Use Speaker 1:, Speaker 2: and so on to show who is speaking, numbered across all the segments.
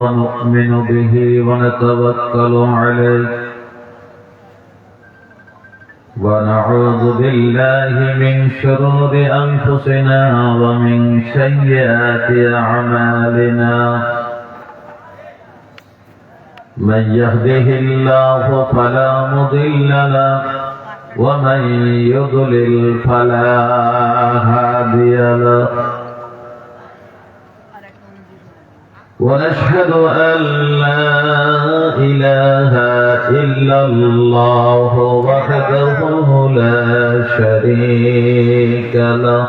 Speaker 1: ونؤمن به ونتوكل عليه ونعوذ بالله من شرور أنفسنا ومن سيئات أعمالنا من يهده الله فلا مضل له ومن يضلل فلا هادي له ونشهد أن لا إله إلا الله وحده لا شريك له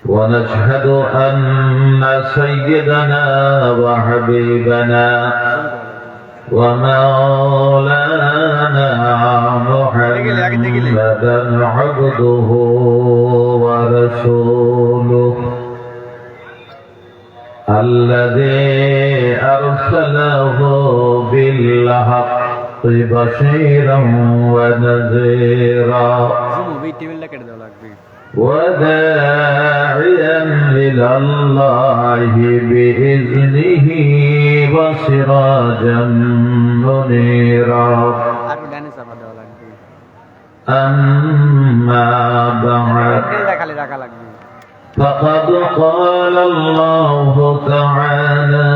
Speaker 1: ونشهد أن سيدنا وحبيبنا ومولانا محمدا عبده ورسوله الذي أرسله بالحق بشيرا ونذيرا وداعيا إلى الله بإذنه وسراجا منيرا أما بعد فقد قال الله تعالى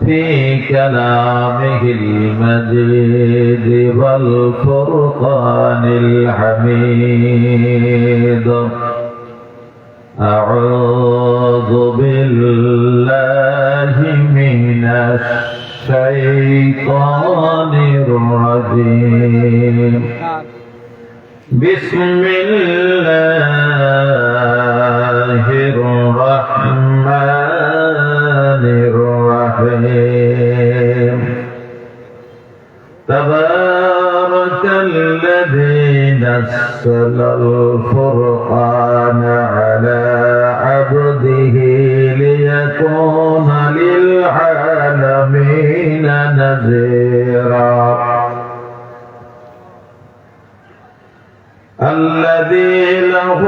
Speaker 1: في كلامه المجيد والفرقان الحميد أعوذ بالله من الشيطان الرجيم بسم الله الرحمن الرحيم تبارك الذي نزل الفرقان على عبده ليكون للعالمين نذيرا الذي له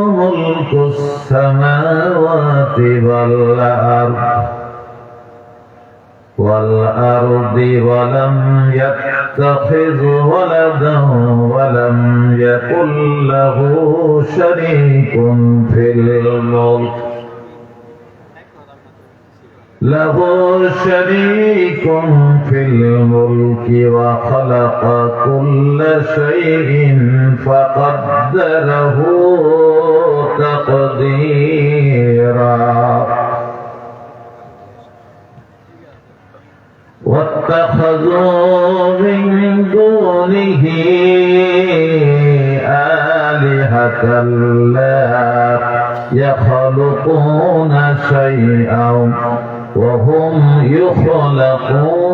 Speaker 1: ملك السماوات والأرض ولم يتخذ ولدا ولم يكن له شريك في الملك وخلق كل شيء فقدره تقديرا واتخذوا من دونه آلهة لا يخلقون شيئا وهم يخلقون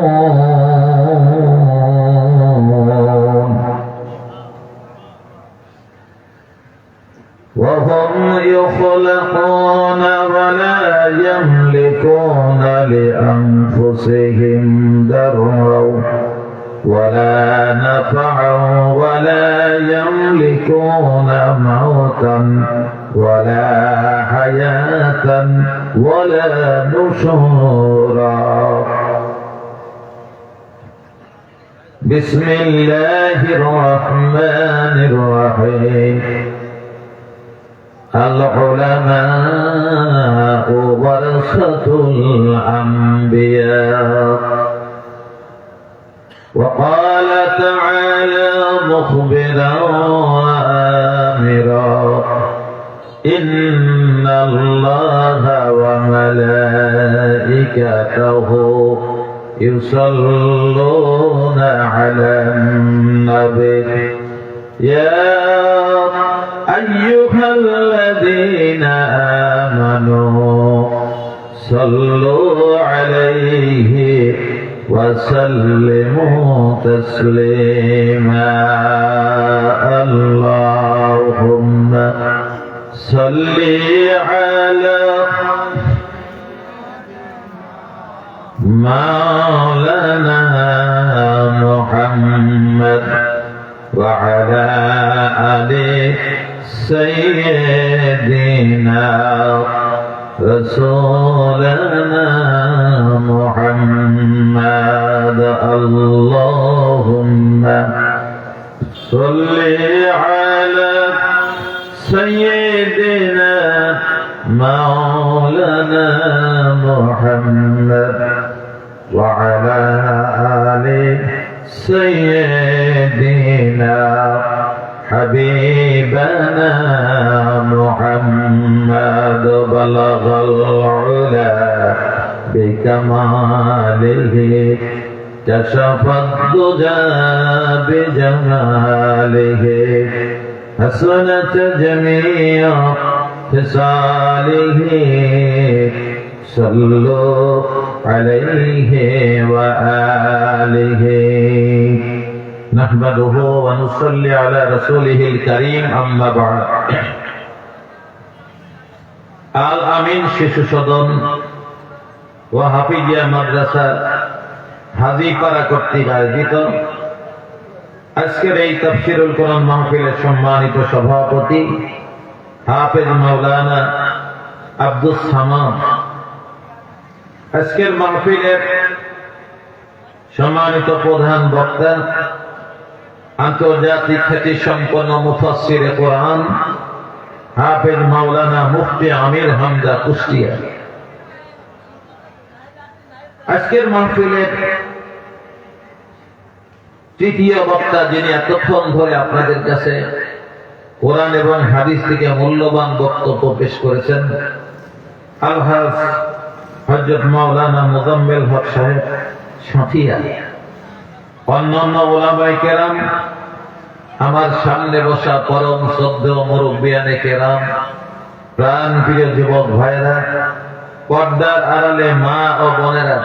Speaker 1: ولا يملكون لأنفسهم ضرا ولا نفعا ولا يملكون موتا ولا حياة ولا نشورا بسم الله الرحمن الرحيم العلماء ورثة الأنبياء وقال تعالى مخبرا وآمرا إن الله وملائكته يصلون على النبي يا أيها الذين آمنوا صلوا عليه وسلموا تسليما اللهم صل على مولانا محمد وعلى آل سيدنا رسولنا محمد اللهم صل على سيدنا مولانا محمد وعلى آل سيدنا حبيبنا محمد بلغ العلا بكماله كشف الدجى بجماله حسنت جميع خصاله صلوا عليه وآله نحمده ونصلي على رسوله الكريم أما بعد আল আমিন শিশু সদন ও হাফিজিয়া মাদ্রাসা হাজীপাড়া কর্তৃক আয়োজিত আজকের এই তাফসীরুল কোরআন মাহফিলের সম্মানিত সভাপতি হাফেজ মাওলানা আব্দুস সামাদ, আজকের মাহফিলের সম্মানিত প্রধান বক্তা আন্তর্জাতিক খ্যাতি সম্পন্ন মুফাসসিরে কোরআন হাফেজ মাওলানা মুফতি আমির হামজা কুষ্টিয়া। আজকের মাহফিলের তৃতীয় বক্তা, যিনি এতক্ষণ ধরে আপনাদের কাছে কোরআন এবং হাদিস থেকে মূল্যবান বক্তব্য পেশ করেছেন, আলহাজ হযরত মাওলানা মুজাম্মেল হক সাহেব সাঁথিয়া। অন্যান্য ওলামায়ে কেরাম, আমার সামনে বসা পরম শ্রদ্ধেয় মুরব্বিয়ানে কেরাম, প্রাণ প্রিয় যুবক ভাইরা, পর্দার আড়ালে মা ও বোনেরা,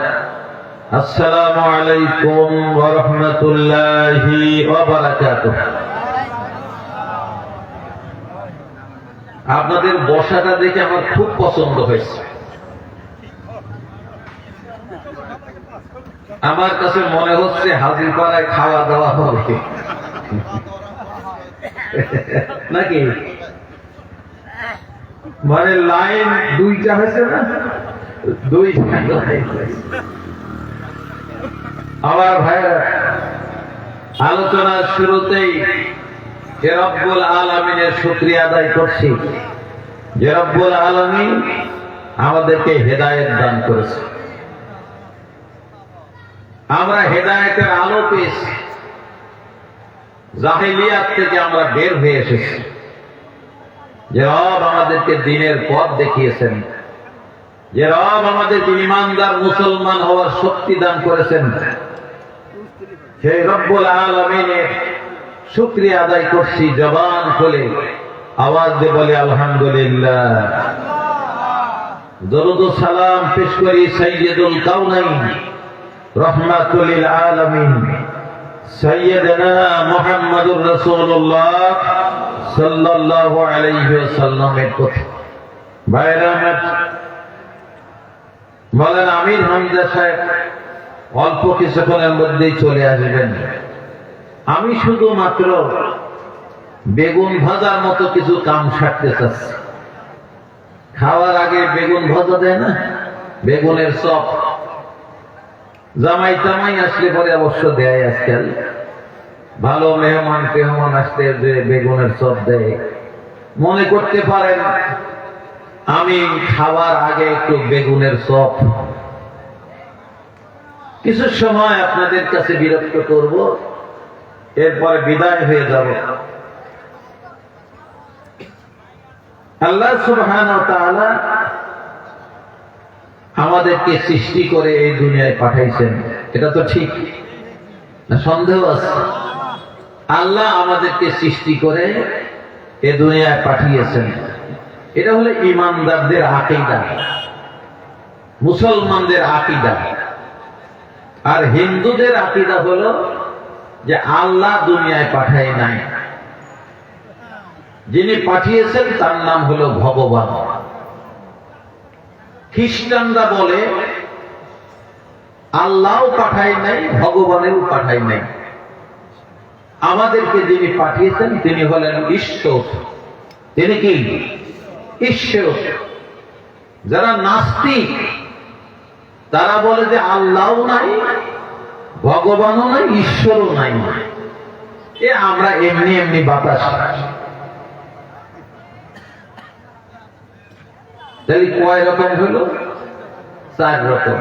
Speaker 1: আসসালামু আলাইকুম ওয়া রাহমাতুল্লাহি ওয়া বারাকাতুহু। আপনাদের বসাটা দেখে আমার খুব পছন্দ হয়েছে। আমার কাছে মনে হচ্ছে হাজীপাড়ায় খাওয়া দাওয়া হবে নাকি? মানে লাইন দুইটা হয়েছে না? দুইটা লাইন। আমার ভাইরা, আলোচনার শুরুতেই যে রব্বুল আলামিনের শুকরিয়া আদায় করছি, যে রব্বুল আলামিন আমাদেরকে হেদায়েত দান করেছে। আমরা হেদায়েতের আলো পেয়েছি, জাহেলিয়াত থেকে আমরা বের হয়ে এসেছি। যে রব আমাদেরকে দ্বীনের পথ দেখিয়েছেন, যে রব আমাদেরকে ঈমানদার মুসলমান হওয়ার শক্তি দান করেছেন, সেই রব্বুল আলামিনের শুকরিয়া আদায় করছি জবান খুলে, আওয়াজ দিয়ে বলি আলহামদুলিল্লাহ। দরুদ ও সালাম পেশ করি সাইয়্যিদুল কাউনাইন রাহমাতুল লিল আলামিন সাইয়্যিদনা মুহাম্মদুর রাসূলুল্লাহ সাল্লাল্লাহু আলাইহি ওয়াসাল্লামের প্রতি। ভাইরা আমার, বলেন আমির হামজা সাহেব অল্প কিছুক্ষণের মধ্যেই চলে আসবেন। আমি শুধুমাত্র বেগুন ভাজার মতো কিছু কাম সারতে চাচ্ছি। খাওয়ার আগে বেগুন ভাজা দেয় না, বেগুনের চপ। জামাই টামাই আসলে পরে অবশ্য দেয়, আজকাল ভালো মেহমান টেহমান আসলে যে বেগুনের চপ দেয়। মনে করতে পারেন আমি খাওয়ার আগে একটু বেগুনের চপ কিছু সময় আপনাদের কাছে বিরক্ত করব, এরপরে বিদায় হয়ে যাব। আল্লাহ সুবহানাহু ওয়া তাআলা আমাদেরকে সৃষ্টি করে এই দুনিয়ায় পাঠাইছেন, এটা তো ঠিক না? সন্দেহ আছে? আল্লাহ আমাদেরকে সৃষ্টি করে এই দুনিয়ায় পাঠিয়েছেন। এটা হলো ঈমানদারদের আকীদা, মুসলমানদের আকীদা। আর হিন্দুদের আকীদা হলো যে আল্লাহ দুনিয়ায় পাঠায় নাই, যিনি পাঠিয়েছেন তার নাম হলো ভগবান। খ্রিস্টানরা বলে আল্লাহও পাঠায় নাই, ভগবানেও পাঠায় নাই। আমাদেরকে যিনি পাঠিয়েছেন তিনি হলেন ঈশ্বর। তিনি কি? ঈশ্বর। যারা নাস্তিক তারা বলে যে আল্লাহও নাই, ভগবানও নাই, ঈশ্বরও নাই, এ আমরা এমনি এমনি বাতাস। তাহলে কয় রকম হলো? 4 রকম।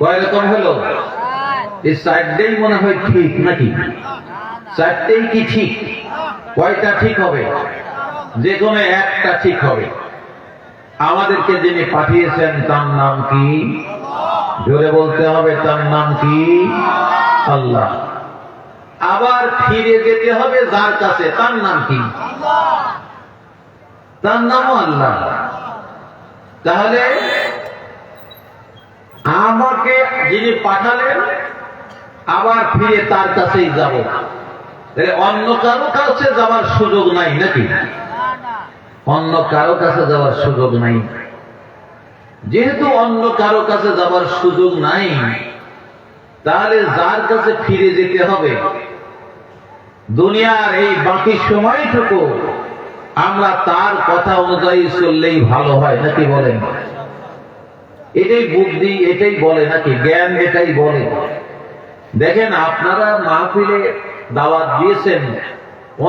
Speaker 1: কয় রকম হলো? এই 4টাই মনে হয় ঠিক নাকি? 4টাই কি ঠিক? কয়টা ঠিক হবে? যে কোনো একটা ঠিক হবে। আমাদেরকে যিনি পাঠিয়েছেন তার নাম কি? জোরে বলতে হবে, তার নাম কি? আল্লাহ। আবার ফিরে যেতে হবে যার কাছে, তার নাম কি? তার নামও আল্লাহ। তাহলে আমাকে যিনি পাঠালেন আবার ফিরে তার কাছেই যাব, অন্য কারো কাছে যাওয়ার সুযোগ নাই নাকি? অন্য কারো কাছে যাওয়ার সুযোগ নাই। যেহেতু অন্য কারো কাছে যাওয়ার সুযোগ নাই, তাহলে যার কাছে ফিরে যেতে হবে, দুনিয়ার এই বাকি সময়টুকু আমরা তার কথা অনুযায়ী চললেই ভালো হয় নাকি বলেন? এটাই বুদ্ধি, এটাই বলে নাকি? জ্ঞান এটাই বলে। দেখেন, আপনারা মাহফিলে দাওয়াত দিয়েছেন,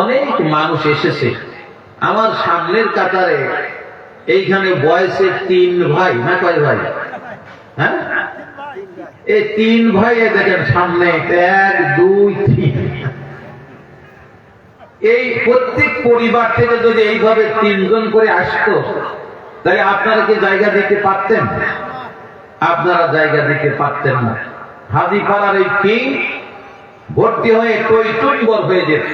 Speaker 1: অনেক মানুষ এসেছে। আমার সামনের কাতারে এইখানে বয়সের 3 ভাই, না কয় ভাই? হ্যাঁ, এই 3 ভাই দেখেন সামনে 1 2 3। এই প্রত্যেক পরিবার থেকে যদি এইভাবে 3 জন করে আসতো, তাহলে আপনারা কি জায়গা দিতে পারতেন? আপনারা জায়গা দিতে পারতেন না। হাজীপাড়ার এই কিং ভর্তি হয়ে টইটুম্বর হয়ে যেত।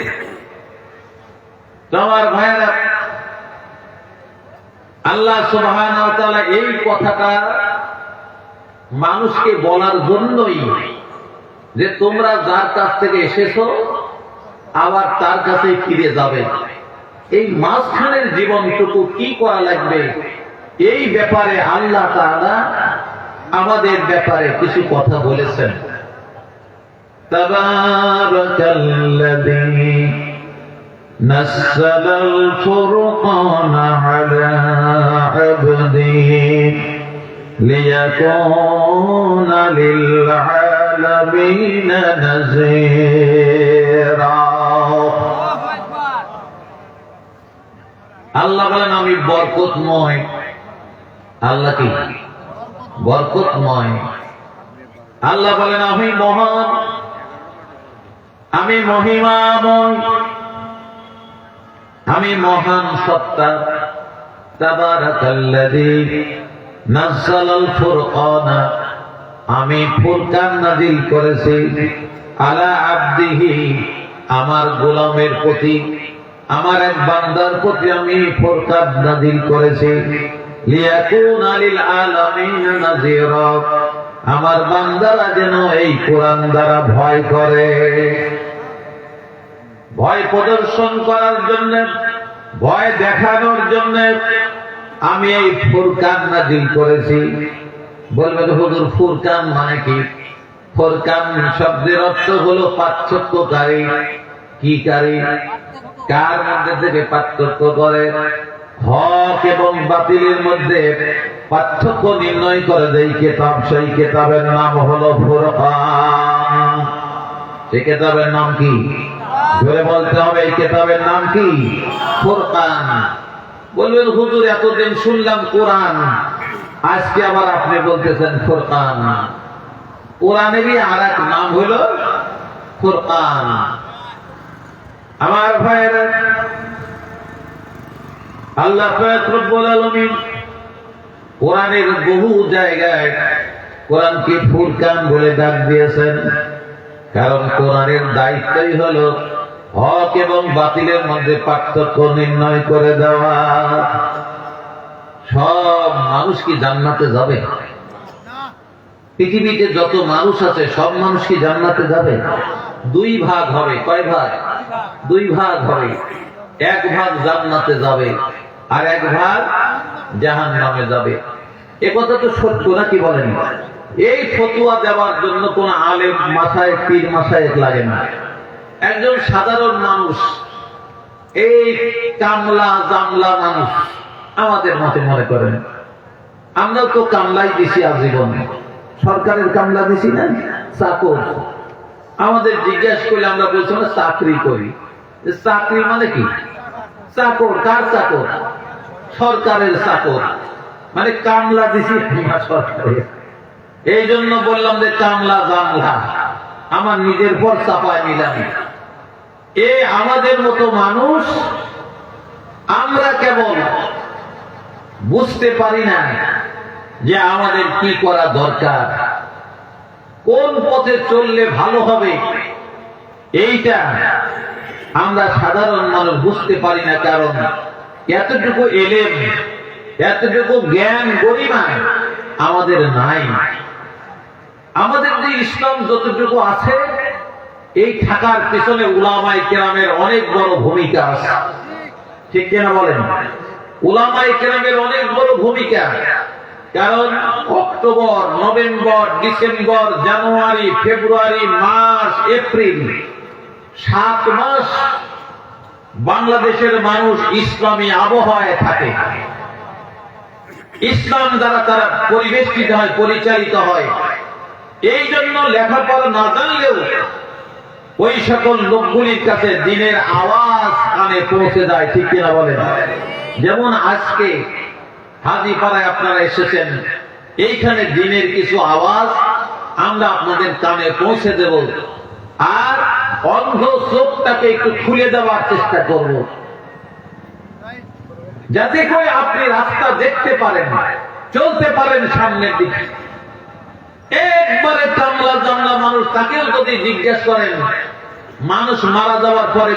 Speaker 1: আমার ভাইয়েরা, আল্লাহ সুবহানাহু ওয়া তাআলা এই কথাটা মানুষকে বলার জন্যই, যে তোমরা যার কাছ থেকে এসেছো আবার তার কাছে ফিরে যাবে। এই মাঝখানের জীবনটুকু কি করা লাগবে, এই ব্যাপারে আল্লাহ তাআলা আমাদের ব্যাপারে কিছু কথা বলেছেন। তাবারাকাল্লাযী নাযালাল ফুরকানা আলা আবদিহি লিয়াকুনা লিল আলামিনা নাযীরা। আল্লাহ বলেন আমি বরকতময়। আল্লাহ কি? বরকতময়। আল্লাহ বলেন আমি মহান, আমি মহিমাময়, আমি মহান সত্তা। তাবারাকাল্লাযী নাযালাল ফুরকানা, আমি ফুরকান নাযিল করেছি, আলা আবদিহি, আমার গোলামের প্রতি, আমার এক বান্দার প্রতি আমি ফুরকান নাযিল করেছি। লিয়াকুনা লিল আলামিনা নাযীরা, আমার বান্দারা যেন এই কোরআন দ্বারা ভয় করে। ভয় প্রদর্শন করার জন্য, ভয় দেখানোর জন্য আমি এই ফুরকান নাযিল করেছি। বলবেন হুজুর ফুরকান মানে কি? ফুরকান শব্দের অর্থ হলো পার্থক্যকারী। কি কারী? কার মধ্যে থেকে পার্থক্য করে? হক এবং বাতিলের মধ্যে পার্থক্য নির্ণয় করে দেয় কিতাব। সেই কিতাবের নাম হলো ফুরকান। সেই কিতাবের নাম কি? জোরে বলতে হবে, এই কিতাবের নাম কি? ফুরকান। বলবেন হুজুর এতদিন শুনলাম কোরআন, আজকে আবার আপনি বলতেছেন ফুরকান। কোরআনেরই আর এক নাম হলো ফুরকান। আমার ভাইয়েরা, আল্লাহ পাক রব্বুল আলামিন কোরআনের বহু জায়গায় কোরআনকে ফুরকান বলে ডাক দিয়েছেন। কারণ কোরআনের দায়িত্বই হলো হক এবং বাতিলের মধ্যে পার্থক্য নির্ণয় করে দেওয়া। সব মানুষ কি জান্নাতে যাবে? পৃথিবীতে যত মানুষ আছে সব মানুষ কি জান্নাতে যাবে? 2 ভাগ হবে। কয় ভাগ? 2 ভাগ হবে। 1 ভাগ জান্নাতে যাবে আর 1 ভাগ জাহান্নামে যাবে। এ কথা তো সত্য নাকি বলেন? এই ফতোয়া দেওয়ার জন্য কোন আলেম মাসায়েখ, পীর মাসায়েখ লাগে না। একজন সাধারণ মানুষ, এই কামলা জামলা মানুষ আমাদের মতে মনে করেন, আমরাও তো কামলাই দিছি আজীবন, সরকারের কামলা দিছি না, চাকর। আমাদের জিজ্ঞাসা করলে আমরা বলছি আমরা চাকরি করি। চাকরি মানে কি? চাকর। কার চাকর? সরকারের চাকর, মানে কামলা দিছি সরকারের। এই জন্য বললাম যে কামলা জামলা আমার নিজের পর চাপায় নিলাম। আমাদের মতো মানুষ আমরা কেবল বুঝতে পারি না যে আমাদের কি করা দরকার, কোন পথে চললে ভালো হবে, এইটা আমরা সাধারণ মানুষ বুঝতে পারি না। কারণ এতটুকু এলেম, এতটুকু জ্ঞান গরিমা আমাদের নাই। আমাদের যে ইসলাম যতটুকু আছে, এই থাকার পেছনে উলামায়ে কেরামের অনেক বড় ভূমিকা আছে। ঠিক কিনা বলেন? উলামায়ে কেরামের অনেক বড় ভূমিকা। কারণ অক্টোবর, নভেম্বর, ডিসেম্বর, জানুয়ারি, ফেব্রুয়ারি, মার্চ, এপ্রিল, 7 মাস বাংলাদেশের মানুষ ইসলামী আবহাওয়ায় থাকে। ইসলাম দ্বারা তারা পরিবেষ্টিত হয়, পরিচালিত হয়। এই জন্য লেখাপড়া না জানলেও ওই সকল লোকগুলির কাছে দিনের আওয়াজ কানে পৌঁছে যায়। ঠিক কিনা বলেন? যেমন আজকে হাজীপাড়ায় আপনারা এসেছেন, এইখানে দিনের কিছু আওয়াজ আমরা আপনাদের কানে পৌঁছে দেব, আর অন্ধ চোখটাকে একটু খুলে দেওয়ার চেষ্টা করব, যাতে করে আপনি রাস্তা দেখতে পারেন, চলতে পারেন সামনের দিকে। একবারে কামলা জামলা মানুষ, তাকেও যদি জিজ্ঞেস করেন মানুষ মারা যাওয়ার পরে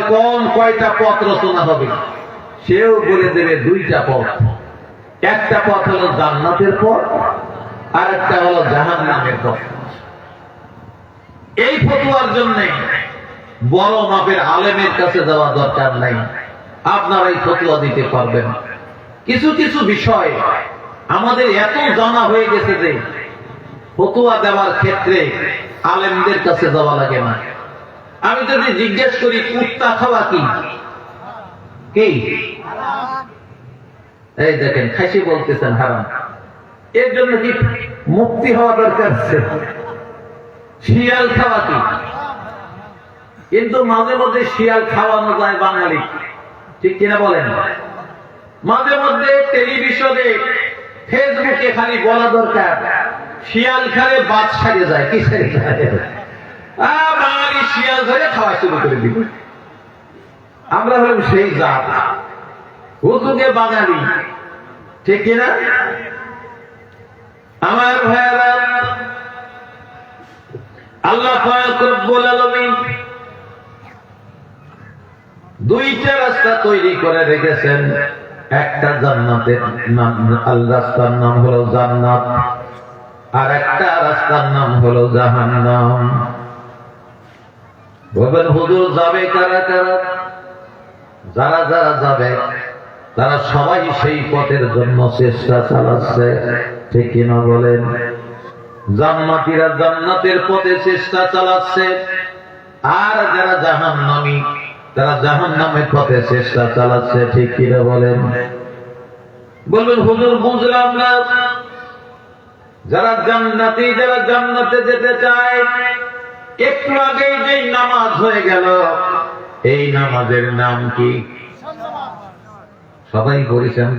Speaker 1: কয়টা পথ রচনা হবে, সেও বলে দেবে 2টা পথ। একটা পথ হলো জান্নাতের পথ, আর একটা হলো জাহান্নামের পথ। এই ফতোয়ার জন্য বড় মাপের আলেমের কাছে যাওয়া দরকার নাই, আপনারা এই ফতোয়া দিতে পারবেন। কিছু কিছু বিষয় আমাদের এত জানা হয়ে গেছে যে ফতোয়া দেওয়ার ক্ষেত্রে আলেমদের কাছে যাওয়া লাগে না। আমি যদি জিজ্ঞেস করি কুত্তা খাওয়া কি, এই দেখেন খাসি বলতেছেন হারাম, এর জন্য কি মুক্তি হওয়া দরকার? শিয়াল খাওয়া কি? কিন্তু মাঝে মধ্যে শিয়াল খাওয়ানো যায় বাঙালি, ঠিক কিনা বলেন? মাঝে মধ্যে টেলিভিশনে, ফেসবুকে খালি বলা দরকার শিয়াল খালে বাদ সারে যায়। কি সারে যায়? বাঙালি শিয়াল ধরে খাওয়া শুরু করে দিব। আমরা হলাম সেই জাত, হুজুগে বাঙালি, ঠিক কিনা? আমার ভাইয়েরা, আল্লাহ পাক রব্বুল আলামিন 2টা রাস্তা তৈরি করে রেখেছেন। একটা জান্নাতের নাম, রাস্তার নাম হলো জান্নাত, আর একটা রাস্তার নাম হলো জাহান্নাম। বলবেন হুজুর যাবে কারা কারা? যারা যারা যাবে তারা সবাই সেই পথের জন্য চেষ্টা চালাচ্ছে, ঠিক কিনা বলেন? জান্নাতীরা জান্নাতের পথে চেষ্টা চালাচ্ছে, আর যারা জাহান্নামী তারা জাহান্নামের পথে চেষ্টা চালাচ্ছে, ঠিক কিনা বলেন? বলবেন হুজুর বুঝলাম না। যারা জান্নাতি, যারা জান্নাতে যেতে চায়, একটু আগেই যে নামাজ হয়ে গেল, এই নামাজের নাম কি? সবাই পড়েছেন?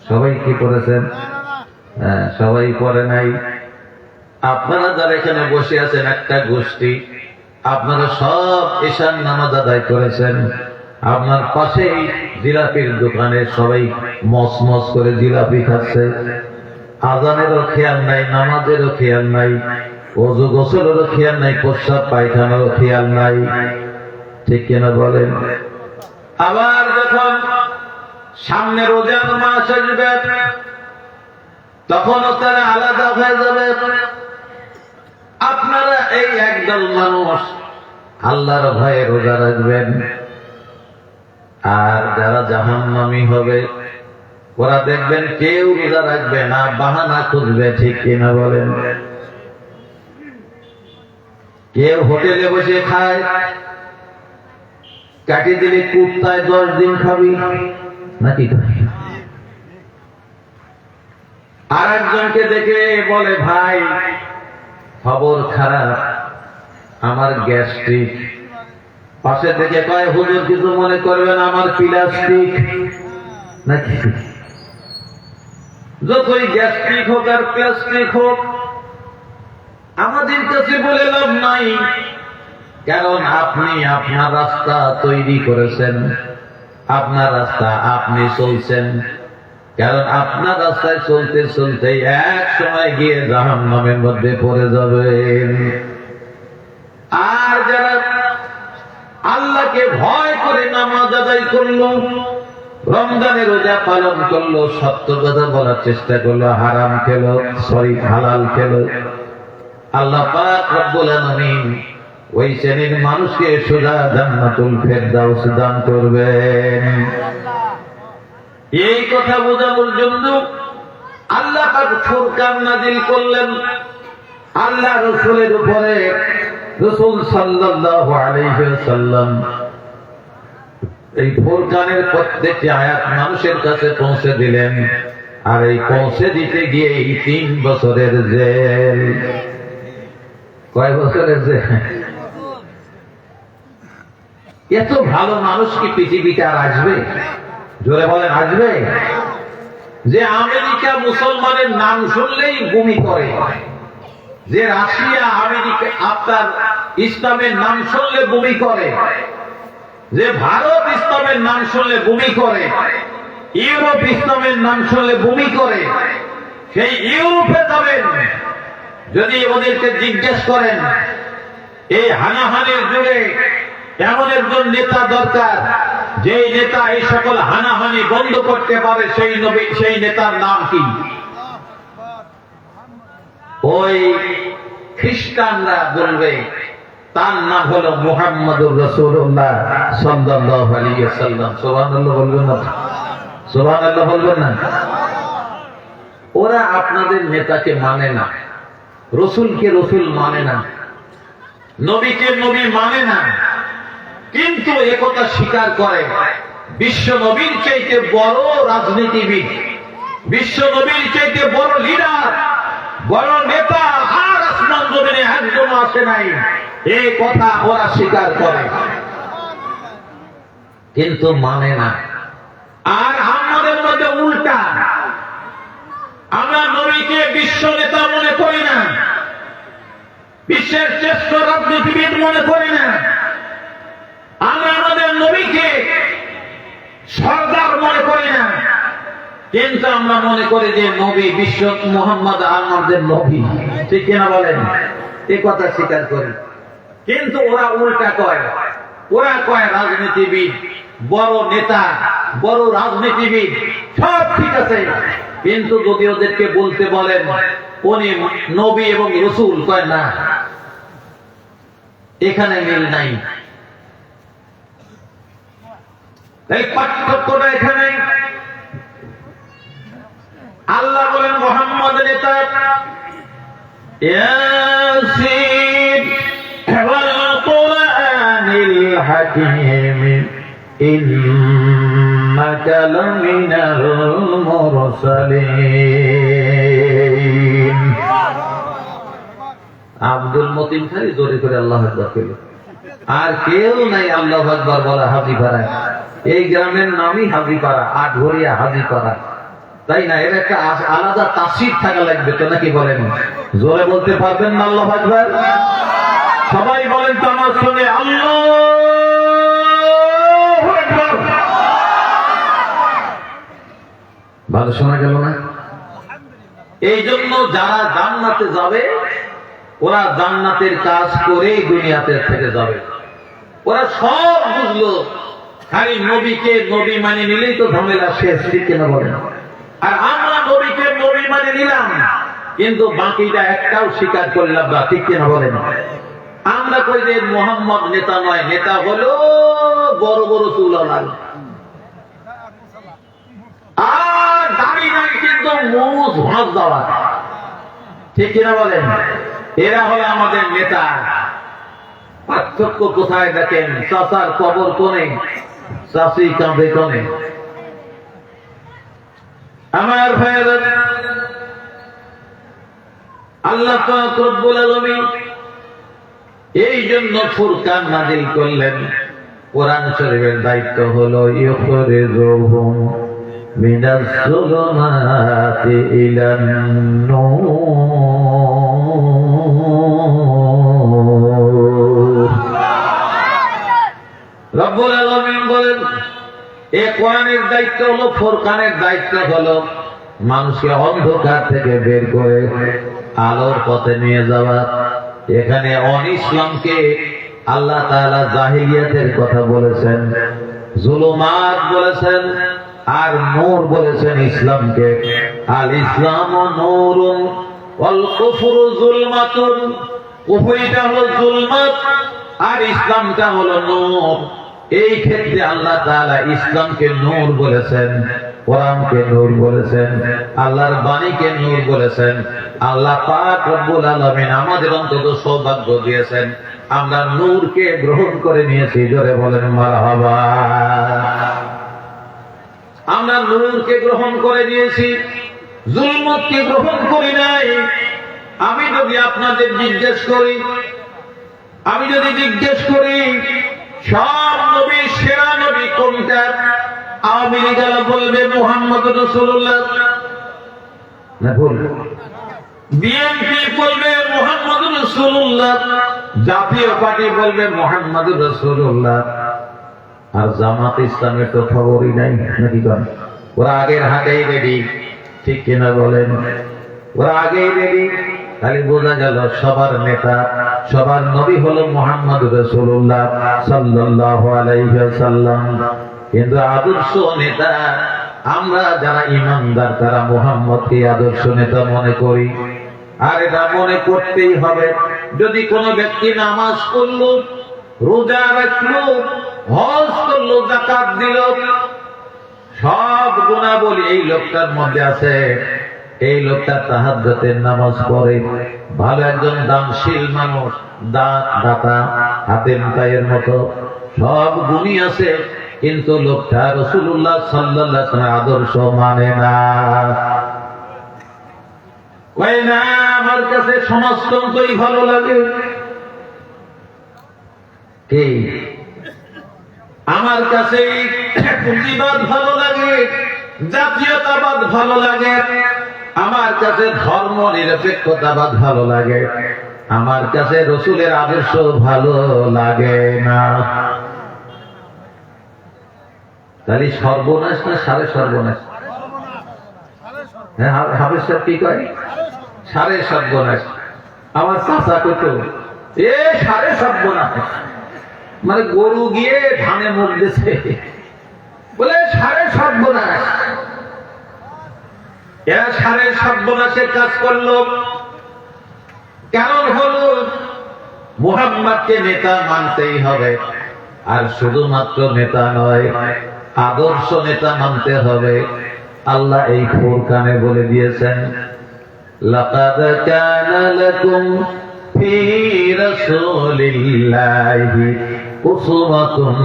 Speaker 1: সবাই কি পড়েছেন? সবাই পড়ে নাই। আপনারা যারা এখানে বসে আছেন একটা গোষ্ঠী, আপনারা সব ঈশান নামাজ আদায় করেছেন। আপনার পাশেই জিলাপির দোকানে সবাই মস মস করে জিলাপি খাচ্ছে। আজানেরও খেয়াল নাই, নামাজেরও খেয়াল নাই, ওযু গোসলেরও খেয়াল নাই, প্রস্রাব পায়খানারও খেয়াল নাই, ঠিক কিনা বলেন? আবার যখন সামনে রোজার মাস আসবে, তখনও তারা আলাদা হয়ে যাবে। আপনারা এই একদল মানুষ আল্লাহর ভয়ে রোজা রাখবেন, আর যারা জাহান্নামী হবে ওরা দেখবেন কেউ রোজা রাখবে না, বাহানা খুঁজবে, ঠিক কিনা বলেন? কেউ হোটেলে বসে খায়, কাটিয়ে দিলে কুত্তায় 10 দিন খাবি নাকি? আর একজনকে দেখে বলে, ভাই খবর খারাপ, আমার গ্যাস্ট্রিক। পাশে থেকে কয়, হুজুর কিছু মনে করবেন, আমার প্লাস্টিক নাকি? যতই গ্যাস্ট্রিক হোক আর প্লাস্টিক হোক, আমাদের কাছে বলে লাভ নাই, কারণ আপনি আপনার রাস্তা তৈরি করেছেন, আপনার রাস্তা আপনি চলছেন, কারণ আপনার রাস্তায় চলতে চলতে এক সময় গিয়ে জাহান্নামের মধ্যে পড়ে যাবেন। আর যারা আল্লাহকে ভয় করে নামাজ আদায় করলো, রমজানের রোজা পালন করলো, সত্য কথা বলার চেষ্টা করলো, হারাম খেলো, হালাল খেলো, আল্লাহ পাক রব্বুল আলামিন ওই শ্রেণীর মানুষকে সোজা জান্নাতুল ফেরদাউস দান করবেন। এই কথা বোঝানোর জন্য আল্লাহ পাক ফুরকান নাযিল করলেন। আল্লাহ রাসূলের উপরে রাসূল সাল্লাল্লাহু আলাইহি ওয়াসাল্লাম এই ফুরকানের প্রত্যেকটি আয়াত মানুষের কাছে পৌঁছে দিলেন। আর এই পৌঁছে দিতে গিয়ে 3 বছরের জেল। কয় বছরের জেল? এত ভালো মানুষ কি পৃথিবীতে আর আসবে? জোরে বলেন, আসবে? যে আমেরিকা মুসলমানের নাম শুনলেই বমি করে, যে রাশিয়া আমেরিকা আপনার ইসলামের নাম শুনলে বমি করে, যে ভারত ইসলামের নাম শুনলে বমি করে, ইউরোপ ইসলামের নাম শুনলে বমি করে, সেই ইউরোপে যাবেন, যদি ওদেরকে জিজ্ঞেস করেন এই হানাহানির যুগে এমন একজন নেতা দরকার, যে নেতা এই সকল হানাহানি বন্ধ করতে পারে, সেই নেতার নাম কি? ওই খ্রিস্টানরা বলবে তার নাম হলো মুহাম্মদুর রাসূলুল্লাহ সাল্লাল্লাহু আলাইহি ওয়াসাল্লাম। সুবহানাল্লাহ বলবেন না? সুবহানাল্লাহ বলবেন না? ওরা আপনাদের নেতাকে মানে না, রসুলকে রসুল মানে না, নবীকে নবী মানে না, কিন্তু একথা স্বীকার করে বিশ্ব নবীর চাইতে বড় রাজনীতিবিদ, বিশ্ব নবীর চাইতে বড় লিডার, বড় নেতা আর আসমান জমিনে একজন আসে নাই, এই কথা ওরা স্বীকার করে কিন্তু মানে না। আর আমাদের মধ্যে উল্টা, আমরা নবীকে বিশ্ব নেতা মনে করি না, বিশ্বের শ্রেষ্ঠ রাজনীতিবিদ মনে করি না, আমরা আমাদের নবীকে সরদার মনে করি না, কিন্তু আমরা মনে করি যে নবী বিশ্ব মুহাম্মদ আমাদের নবী। ঠিক কিনা বলেন? এই কথা স্বীকার করি, কিন্তু ওরা উল্টা কয়, ওরা কয় রাজনীতিবিদ, বড় নেতা, বড় রাজনীতিবিদ সব ঠিক আছে, কিন্তু যদি ওদেরকে বলতে বলেন উনি নবী এবং রাসূল, কয় না, এখানে মিল নাই। এই পার্থক্যটা এখানে। আল্লাহ বলেন মুহাম্মদ নেতা, ইয়াসিন ওয়াল কুরআনিল হাকীম ইন্নাকা লামিনাল মুরসালিন। আব্দুল মতিন খালি জোরে করে আল্লাহু আকবার কইল, আর কেউ নাই আল্লাহু আকবার বলা হাজীপাড়া। এই গ্রামের নামই হাজীপাড়া, আটঘরিয়া হাজীপাড়া, তাই না? এর একটা আলাদা তাসির থাকা লাগবে তো, নাকি বলেন? জোরে বলতে পারবেন না আল্লাহু আকবার? সবাই বলেন তো আমার সঙ্গে, আল্লাহু আকবার। ভালো শোনা গেল না? এই জন্য যারা জান্নাতে যাবে, ওরা জান্নাতের কাজ করেই দুনিয়াতে থেকে যাবে। ওরা সব বুঝলো, খালি নবীকে নবী মানে নিলেই তো ঝামেলা শেষ। ঠিক কিনা বলেন? আর আমরা নবীকে নবী মানে নিলাম, কিন্তু বাকিটা একটাও স্বীকার করলাম না। ঠিক কিনা বলেন? আমরা কই যে মুহাম্মদ নেতা নয়, নেতা হলো বড় বড় চুলওয়ালা, আর দাড়ি নাই কিন্তু মুখ ভাঁজ দেওয়া। ঠিক কিনা বলেন? এরা হলো আমাদের নেতা। পার্থক্য কোথায় দেখেন? চাচার কবর কোনে, চাচি কাঁধে কোনে। আমার ভাইয়েরা, আল্লাহ পাক রব্বুল আলামিন এই জন্য ফুরকান নাযিল করলেন। কোরআন শরীফের দায়িত্ব হলো ইখরিজুহুম মিনাজ যুলুমাতি ইলান নূর। রব্বুল আলামিন বলেন এই কোরআনের দায়িত্ব হলো, ফুরকানের দায়িত্ব হলো মানুষকে অন্ধকার থেকে বের করে আলোর পথে নিয়ে যাওয়া। এখানে ইসলামকে আল্লাহ তাআলা জাহিলিয়াতের কথা বলেছেন, জুলুমাত বলেছেন, আর নূর বলেছেন ইসলামকে। আল ইসলামু নূরুন ওয়াল কুফরু যুলমাতুন। কুফরিটা হলো জুলমাত আর ইসলামটা হলো নূর। এই ক্ষেত্রে আল্লাহ তাআলা ইসলামকে নূর বলেছেন, কোরআনকে নূর বলেছেন, আল্লাহর বাণীকে নূর বলেছেন। আল্লাহ পাক রব্বুল আলামিন আমাদের অন্তত সৌভাগ্য দিয়েছেন, আমরা নূরকে গ্রহণ করে নিয়েছি। জোরে বলেন মারহাবা। আমরা নূরকে গ্রহণ করে নিয়েছি, জুলমতকে গ্রহণ করি নাই। আমি যদি আপনাদের জিজ্ঞেস করি, সব নবীর সেরা নবী কোনটা? আওয়ামী লীগেরা বলবে মুহাম্মদুর রাসূলুল্লাহ, না ভুল? বিএনপি বলবে মুহাম্মদুর রাসূলুল্লাহ, জাতীয় পার্টি বলবে মুহাম্মদুর রাসূলুল্লাহ, আর জামাত ইসলামের তো খবরই নাই, নাকি? ওরা আগের হাতেই রেডি, ঠিক কিনা বলেন? ওরা আগেই রেডি। খালি বোঝা গেল সবার নেতা, সবার নবী হলো মুহাম্মদুর রাসূলুল্লাহ সাল্লাল্লাহু আলাইহি ওয়াসাল্লাম। কিন্তু আদর্শ নেতা আমরা যারা ঈমানদার তারা মুহাম্মদকে আদর্শ নেতা মনে করি। আর এটা মনে করতেই হবে। যদি কোনো ব্যক্তি নামাজ পড়লো, রোজা রাখলো, হজ করলো, যাকাত দিল, সব গুনাহবলী এই লোকটার মধ্যে আছে, এই লোকটা তাহাজ্জুদের নামাজ পড়ে, ভালো একজন দানশীল মানুষ, দাতা, হাতেম তাইয়ের মতো সব গুণই আছে, কিন্তু লোকটা রাসূলুল্লাহ সাল্লাল্লাহু আলাইহি ওয়াসাল্লামের আদর্শ মানে না। কয় না, আমার কাছে সমাজতন্ত্রই ভালো লাগে। কি? আমার কাছে পুঁজিবাদ ভালো লাগে, জাতীয়তাবাদ ভালো লাগে, আমার কাছে ধর্ম নিরপেক্ষতাবাদ ভালো লাগে, আমার কাছে রাসূলের আদর্শ ভালো লাগে না। তাহলে সর্বনাশ না সাড়ে সর্বনাশ? হ্যাঁ, হাফেজ সাহেব কি কয়? সাড়ে সর্বনাশ। আমার চাচা কত সাড়ে সর্বনাশ, মানে গরু গিয়ে ধানে মুখ দিছে, বলে সাড়ে সর্বনাশ। এরা সাড়ে সর্বনাশের কাজ করলো। কারণ হলো মুহাম্মদকে নেতা মানতেই হবে, আর শুধুমাত্র নেতা নয়, আদর্শ নেতা মানতে হবে। আল্লাহ এই ফুরকানে বলে দিয়েছেন, লাকাদ কানা লাকুম ফি রাসূলিল্লাহি উসওয়াতুন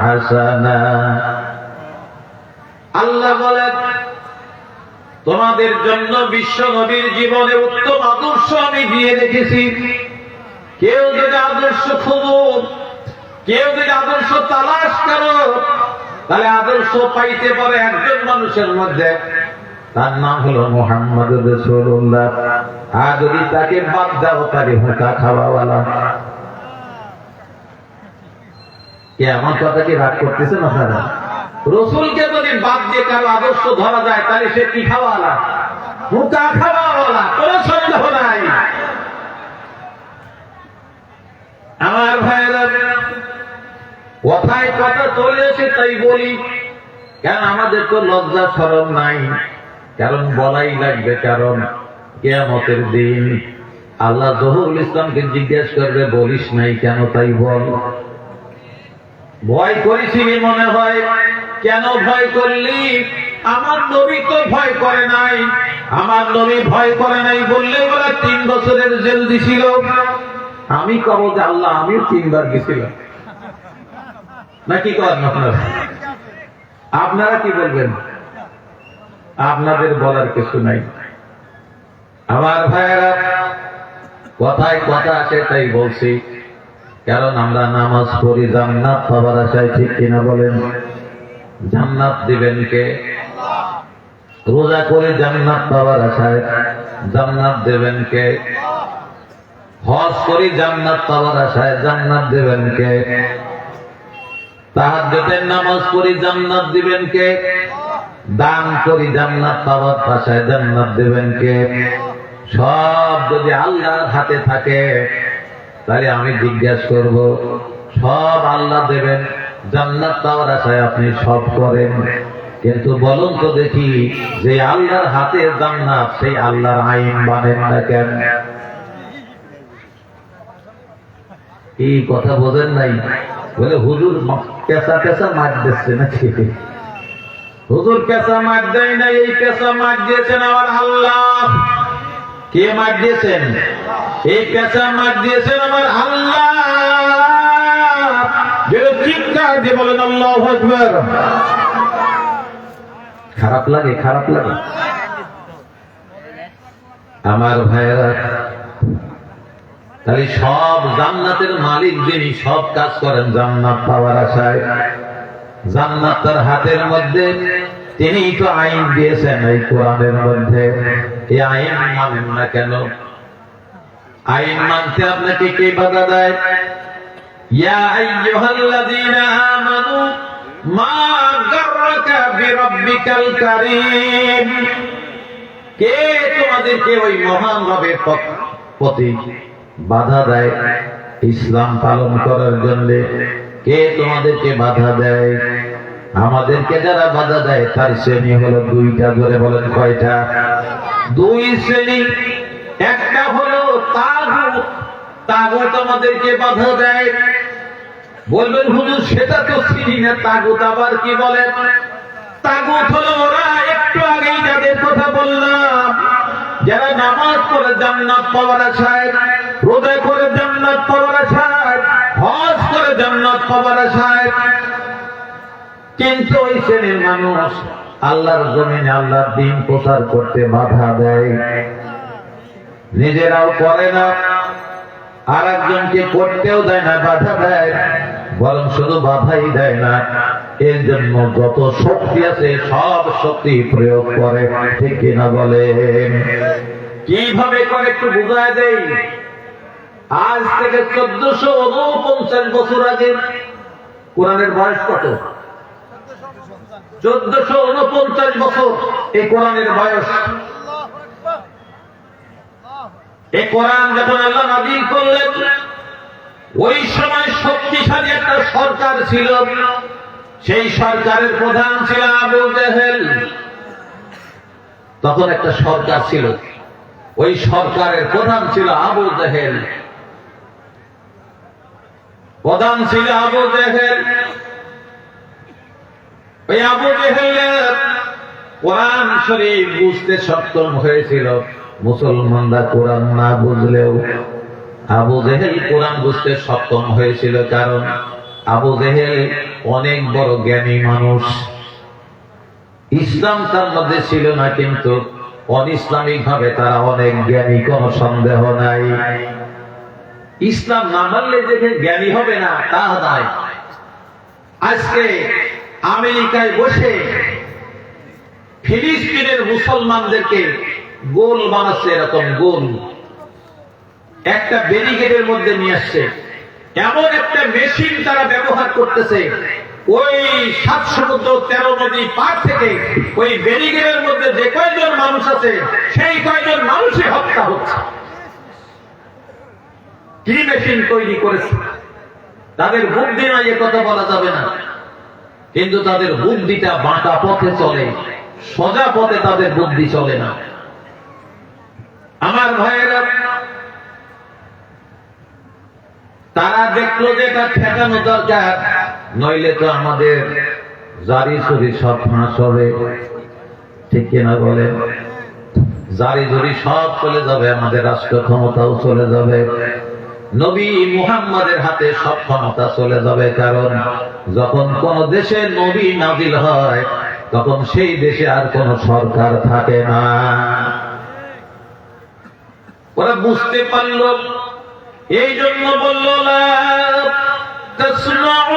Speaker 1: হাসানা। আল্লাহ বলেন, তোমাদের জন্য বিশ্ব নবীর জীবনে উত্তম আদর্শ আমি দিয়ে রেখেছি। কেউ যদি আদর্শ খোঁজো, কেউ যদি আদর্শ তালাশ করো, তাহলে আদর্শ পাইতে পারে একজন মানুষের মধ্যে, তার নাম হলো মুহাম্মদুর রাসূলুল্লাহ। আর যদি তাকে বাদ দাও তাহলে হুঁকা খাওয়াওয়ালা। কে আমার কথা কি রাগ করতেছেন আপনারা? রসুলকে যদি বাদ দিয়ে কারো আদর্শ ধরা যায় তাহলে সে কি খাওয়ালা? হুঁকা খাওয়াওয়ালা, কোনো সন্দেহ নাই। আমার ভাইয়েরা, কথায় কথা চলে এসে তাই বলি, কেন আমাদের তো লজ্জা শরম নাই, কারণ বলাই লাগবে। কারণ কিয়ামতের দিন আল্লাহ জহুরুল ইসলামকে জিজ্ঞেস করবে, বলিস নাই কেন, তাই বল। ভয় করেছিলি মনে হয়, কেন ভয় করলি? আমার নবী তো ভয় করে নাই। আমার নবী ভয় করে নাই বললে ওরা 3 বছরের জেল দিছিল। আমি কব যে আল্লাহ, আমিও 3 বার গেছিলাম, নাকি করেন আপনারা? আপনারা কি বলবেন? আপনাদের বলার কিছু নাই। আমার ভাইয়েরা, কথায় কথা আছে তাই বলছি, কারণ আমরা নামাজ পড়ি জান্নাত পাওয়ার আশায়, ঠিক কিনা বলেন? জান্নাত দিবেন কে? রোজা করে জান্নাত পাওয়ার আশায়, জান্নাত দেবেন কে? হজ করি জান্নাত পাওয়ার আশায়, জান্নাত দেবেন কে? তাহাজ্জুদের নামাজ পড়ি জান্নাত দিবেন কে? দান করি জান্নাত পাওয়ার আশায়, জান্নাত দেবেন কে? সব যদি আল্লাহর হাতে থাকে, তাহলে আমি জিজ্ঞাসা করব, সব আল্লাহ দেবেন, জান্নাত পাওয়ার আশায় আপনি সব করেন, কিন্তু বলুন তো দেখি, যে আল্লাহর হাতে জান্নাত, সেই আল্লাহর আইন মানেন না কেন? এই কথা বোঝেন নাই? বলে হুজুর পেঁচা পেঁচা মার দিচ্ছে নাকি? হুজুর পেঁচা মার দেয় না, এই পেঁচা মার দিয়েছেন আমার আল্লাহ। কে মার দিয়েছেন? এই পেঁচা মার দিয়েছেন আমার আল্লাহ। চিৎকার দিয়ে বলেন আল্লাহু আকবার। খারাপ লাগে? খারাপ লাগে? আমার ভাইয়েরা, তাহলে সব জান্নাতের মালিক যিনি, সব কাজ করেন জান্নাত পাওয়ার আশায়, জান্নাত তার হাতের মধ্যে, তিনি তো আইন দিয়েছেন এই কোরআনের মধ্যে। এই আইন মানেন না কেন? আইন মানতে আপনাকে কে বাধা দেয়? ইয়া আইয়ুহাল্লাযীনা আমানু মা গাররাকা বিরাব্বিকাল কারীম। কে তোমাদেরকে ওই মহান রবের প্রতি বাধা দেয় ইসলাম পালন করার জন্য? কে তোমাদেরকে বাধা দেয়? আমাদেরকে যারা বাধা দেয় তার শ্রেণী হলো দুইটা। ধরে বলেন কয়টা? দুই শ্রেণী। একটা হলো তাগুত। তাগুত আমাদেরকে বাধা দেয়। বলবেন হুজুর সেটা তো চিনি না, তাগুত আবার কি বলেন? তাগুত হলো ওরা, একটু আগেই যাদের কথা বললাম, যারা নামাজ পড়ে জান্নাত পাওয়ার আশায়, রোজা করে জান্নাত পাওয়ার আশায়, হজ করে জান্নাত পাওয়ার আশায়, কিন্তু ওই শ্রেণীর মানুষ আল্লাহর জমিনে আল্লাহর দ্বীন প্রচার করতে বাধা দেয়। নিজেরাও করে না, আর একজনকে করতেও দেয় না, বাধা দেয়। বরং শুধু বাধাই দেয় না, এর জন্য যত শক্তি আছে সব শক্তি প্রয়োগ করে, ঠিক কিনা বলেন? কিভাবে করে একটু বুঝায় দেই। আজ থেকে 1449 বছর আগে, কোরআনের বয়স কত? 1449 বছর এই কোরআনের বয়স। এই কোরআন যখন আল্লাহ নাযিল করলেন, ওই সময় শক্তিশালী একটা সরকার ছিল। সেই সরকারের প্রধান ছিল আবু জেহেল। তখন একটা সরকার ছিল, ওই সরকারের প্রধান ছিল আবু জেহেল। প্রধান ছিল আবু জেহেল। ওই আবু জেহেল কোরআন শরীফ বুঝতে সক্ষম হয়েছিল। মুসলমানরা কোরআন না বুঝলেও আবু জেহেল কোরআন বুঝতে সক্ষম হয়েছিল, কারণ আবু জেহেল অনেক বড় জ্ঞানী মানুষ। ইসলাম তার মধ্যে ছিল না, কিন্তু অনিসলামিক ভাবে তারা অনেক জ্ঞানী, কোনো সন্দেহ নাই। ইসলাম না মানলে যে জ্ঞানী হবে না তা নয়। আজকে আমেরিকায় বসে ফিলিস্তিনের মুসলমানদেরকে গোল বানাচ্ছে, এরকম গোল একটা ব্যারিকেডের মধ্যে নিয়ে আসছে। এমন একটা মেশিন তারা ব্যবহার করতেছে, ওই 7 সমুদ্র 13 নদী পার থেকে ওই ব্যারিকেডের মধ্যে যে কয়জন মানুষ আছে, সেই কয়জন মানুষই হত্যা হচ্ছে। কি মেশিন তৈরি করেছে? তাদের বুদ্ধি নাই, এ কথা বলা যাবে না, কিন্তু তাদের বুদ্ধিটা বাঁকা পথে চলে, সোজা পথে তাদের বুদ্ধি চলে না। আমার ভাইয়েরা, তারা দেখলো যে এটা ঠেকানো দরকার, নইলে তো আমাদের জারি চুরি সব ফাঁস হবে, ঠিক কিনা বলে? জারি জুরি সব চলে যাবে, আমাদের রাষ্ট্র ক্ষমতাও চলে যাবে, নবী মুহাম্মাদের হাতে সব ক্ষমতা চলে যাবে। কারণ যখন কোন দেশে নবী নাজিল হয়, তখন সেই দেশে আর কোন সরকার থাকে না। ওরা বুঝতে পারল, এই জন্য বলল লা তাসমাউ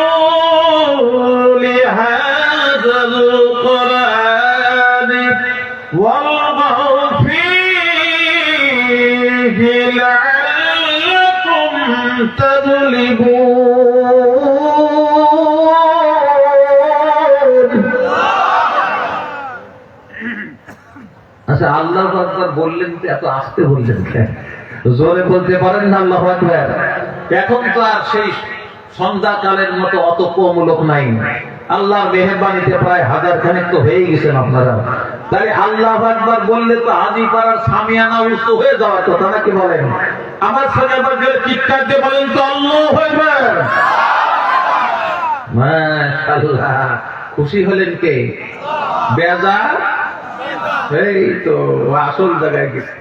Speaker 1: লিহাযাল কুরআনি ওয়ালগাউ ফীহি লাআল্লাকুম তাগলিবুন। আচ্ছা, আল্লাহু আকবার বললেন তো এত আস্তে বললেন কেন? জোরে বলতে পারেন না আল্লাহু আকবার? এখন তো আর সেই সন্ধ্যাকালের মতো অত কম লোক নাই। আল্লাহর মেহেরবানিতে প্রায় 1000 খানেক তো হয়ে গেছেন আপনারা। তাই আল্লাহু আকবার বললে তো হাজিপাড়ার সামিয়ানা উঁচু হয়ে যাওয়ার কথা, নাকি বলেন? আমার সাথে আবার গেলে চিৎকার দিয়ে বলেন তো আল্লাহু আকবার। মাশাআল্লাহ, খুশি হলেন কে? বেজার? এই তো আসল জায়গায় গেছে,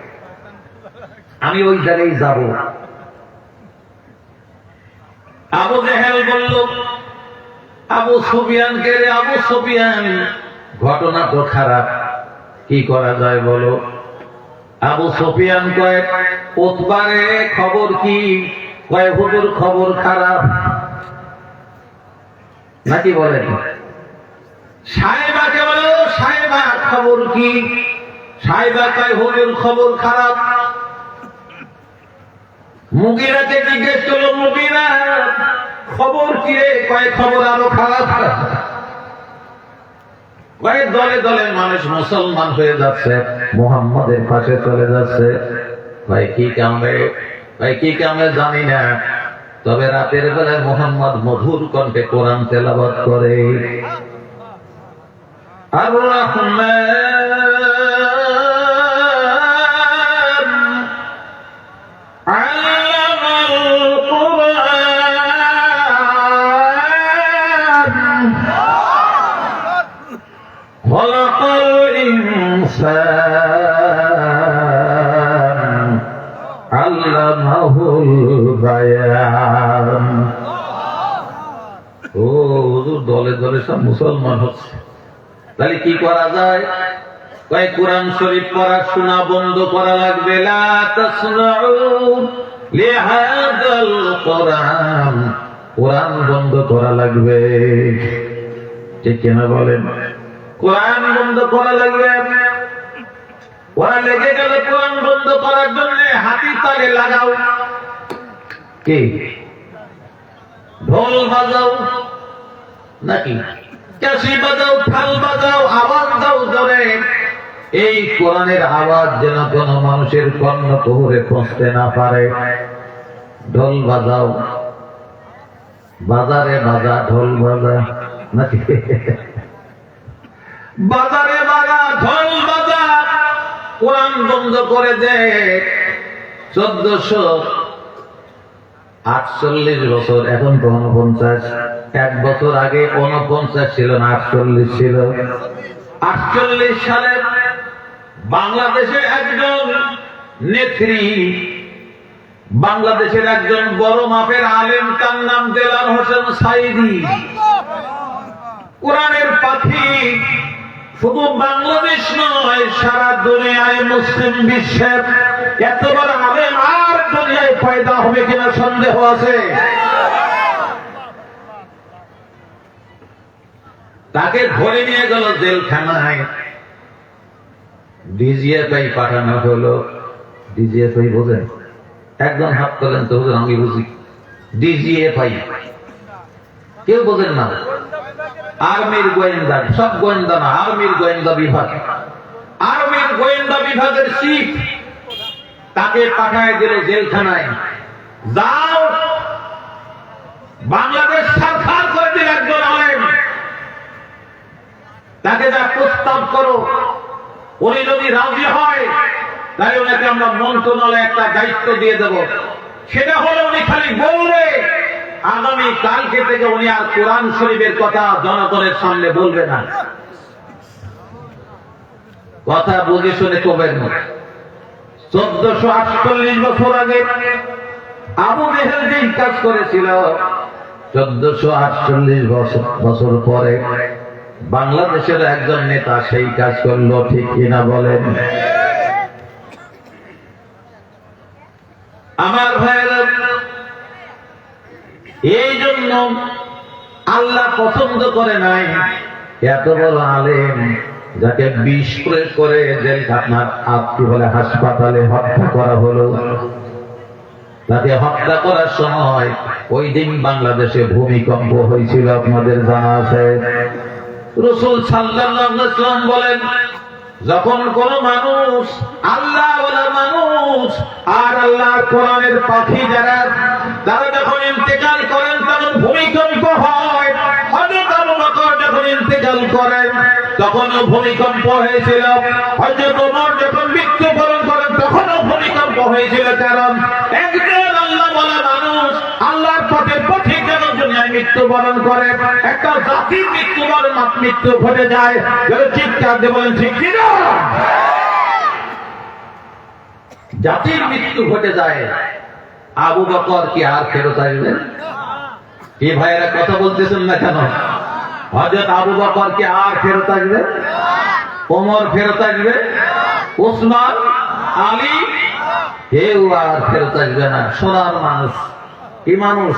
Speaker 1: আমি ওই জায়গায় যাব। আবু জেহেল বলল আবু সুফিয়ানকে, রে আবু সুফিয়ান, ঘটনা তো খারাপ, কি করা যায় বলো? আবু সুফিয়ান কয়, উতবারে খবর কি? কয়, হুজুর খবর খারাপ। নাকি বলেন? সাহেবাকে বলো, সাহেবা খবর কি? সাহেবা কয়, হুজুর খবর খারাপ। মুগিরাকে জিজ্ঞেস করলো, মুগিরা খবর কি রে? কয়, খবর আরো খারাপ। কয়, দলে দলে মানুষ মুসলমান হয়ে যাচ্ছে, মুহাম্মাদের পাশে চলে যাচ্ছে। ভাই কি কামে? ভাই কি কামে জানি না, তবে রাতের বেলায় মুহাম্মদ মধুর কণ্ঠে কোরআন তেলাওয়াত করে। আর রহমান আল্লামাল কুরআন খলাকাল ইনসান আল্লামাহুল বায়ান। ও হুজুর, দলে দলে সব মুসলমান হচ্ছে, তাহলে কি করা যায়? কয়, কোরআন শরীফ পড়াশোনা বন্ধ করা লাগবে। লা তাসমাউ লিহাযাল কুরআন, কোরআন বন্ধ করা লাগবে। ঠিক কিনা বলেন? কোরআন বন্ধ করা লাগবে। ওরা লেগে গেল কোরআন বন্ধ করার জন্য, হাতি তালে লাগাও, কি ঢোল বাজাও, নাকি কাশি বাজাও, থাল বাজাও, আওয়াজ দাও জোরে। এই কোরআনের আওয়াজ যেন কোন মানুষের কর্ণ কুহরে পৌঁছতে না পারে। ঢোল বাজাও, বাজারে বাজা ঢোল বাজা, নাকি বাজারে বাজা ঢোল বাজা। কোরআন বন্ধ করে দে। 1448 বছর, এখন তো 49। 1 বছর আগে 49 ছিল না, 48 ছিল। 48 সালে বাংলাদেশে একজন নেত্রী, বাংলাদেশের একজন বড় মাপের আলেম, তার নাম দেলার হোসেন সাইদি। কোরআনের পাখি শুধু বাংলাদেশ নয়, সারা দুনিয়ায় মুসলিম বিশ্বের এত বড় আলেম আর দুনিয়ায় পয়দা হবে কিনা সন্দেহ আছে। তাকে ধরে নিয়ে গেল জেলখানায়, ডিজিএফআই পাঠানো হলো। ডিজিএফআই বোঝেন? একজন হাত তোলেন তো হুজুর, আমি বুঝি। ডিজিএফআই কেউ বোঝেন না? আর্মির গোয়েন্দা, সব গোয়েন্দা না, আর্মির গোয়েন্দা বিভাগ। আর্মির গোয়েন্দা বিভাগের চিফ তাকে পাঠায় দিল জেলখানায়। যাও, বাংলাদেশ সরকার করে দিল একজন আলেম, তাকে যা প্রস্তাব করো, উনি যদি রাজি হয় তাহলে ওনাকে আমরা মন্ত্রণালয়ে একটা দায়িত্ব দিয়ে দেব। সেটা হলো উনি খালি বলবে, আগামী কালকে থেকে উনি আর কোরআন শরীফের কথা জনগণের সামনে বলবে না। কথা বুঝে শুনে কবেন। 1448 বছর আগে আবু জেহেল যেই কাজ করেছিল, 1448 বছর পরে বাংলাদেশের একজন নেতা সেই কাজ করলো। ঠিক কিনা বলেন? আমার ভাইয়েরা, এই জন্য আল্লাহ পছন্দ করে নাই এত বড় আলেম যাকে বিষ প্রয়োগ করে আপনার আপনি বলে হাসপাতালে হত্যা করা হলো। তাকে হত্যা করার সময় ওই দিন বাংলাদেশে ভূমিকম্প হয়েছিল, আপনাদের জানা আছে। রাসূল সাল্লাল্লাহু আলাইহি ওয়াসাল্লাম বলেন, যখন কোন মানুষ আল্লাহ ওয়ালা মানুষ আর আল্লাহর কোরআনের পাখি যারা তারা যখন ইন্তেকাল করেন তখন ভূমিকম্প হয়। হযরত আবু বকর যখন ইন্তেকাল করেন তখনও ভূমিকম্প হয়েছিল। হযরত ওমর যখন মৃত্যুবরণ করেন তখনও ভূমিকম্প হয়েছিল। কারণ একজন আল্লাহ ওয়ালা মানুষ আল্লাহর পথে পথিক যেন দুনিয়ায় মৃত্যুবরণ করে, একটা জাতির মৃত্যু ঘটে যায়। চিৎকার দিয়ে বলেন ঠিক কি না? জাতির মৃত্যু ঘটে যায়। আবু বকর কি আর ফেরত আসবেন? কি ভাইয়েরা কথা বলতেছেন না কেন? হযরত আবু বকর কি আর ফেরত আসবে? ওমর ফেরত আসবে? উসমান, আলী কেউ আর ফেরত আসবে না। সোনার মানুষ, কি মানুষ?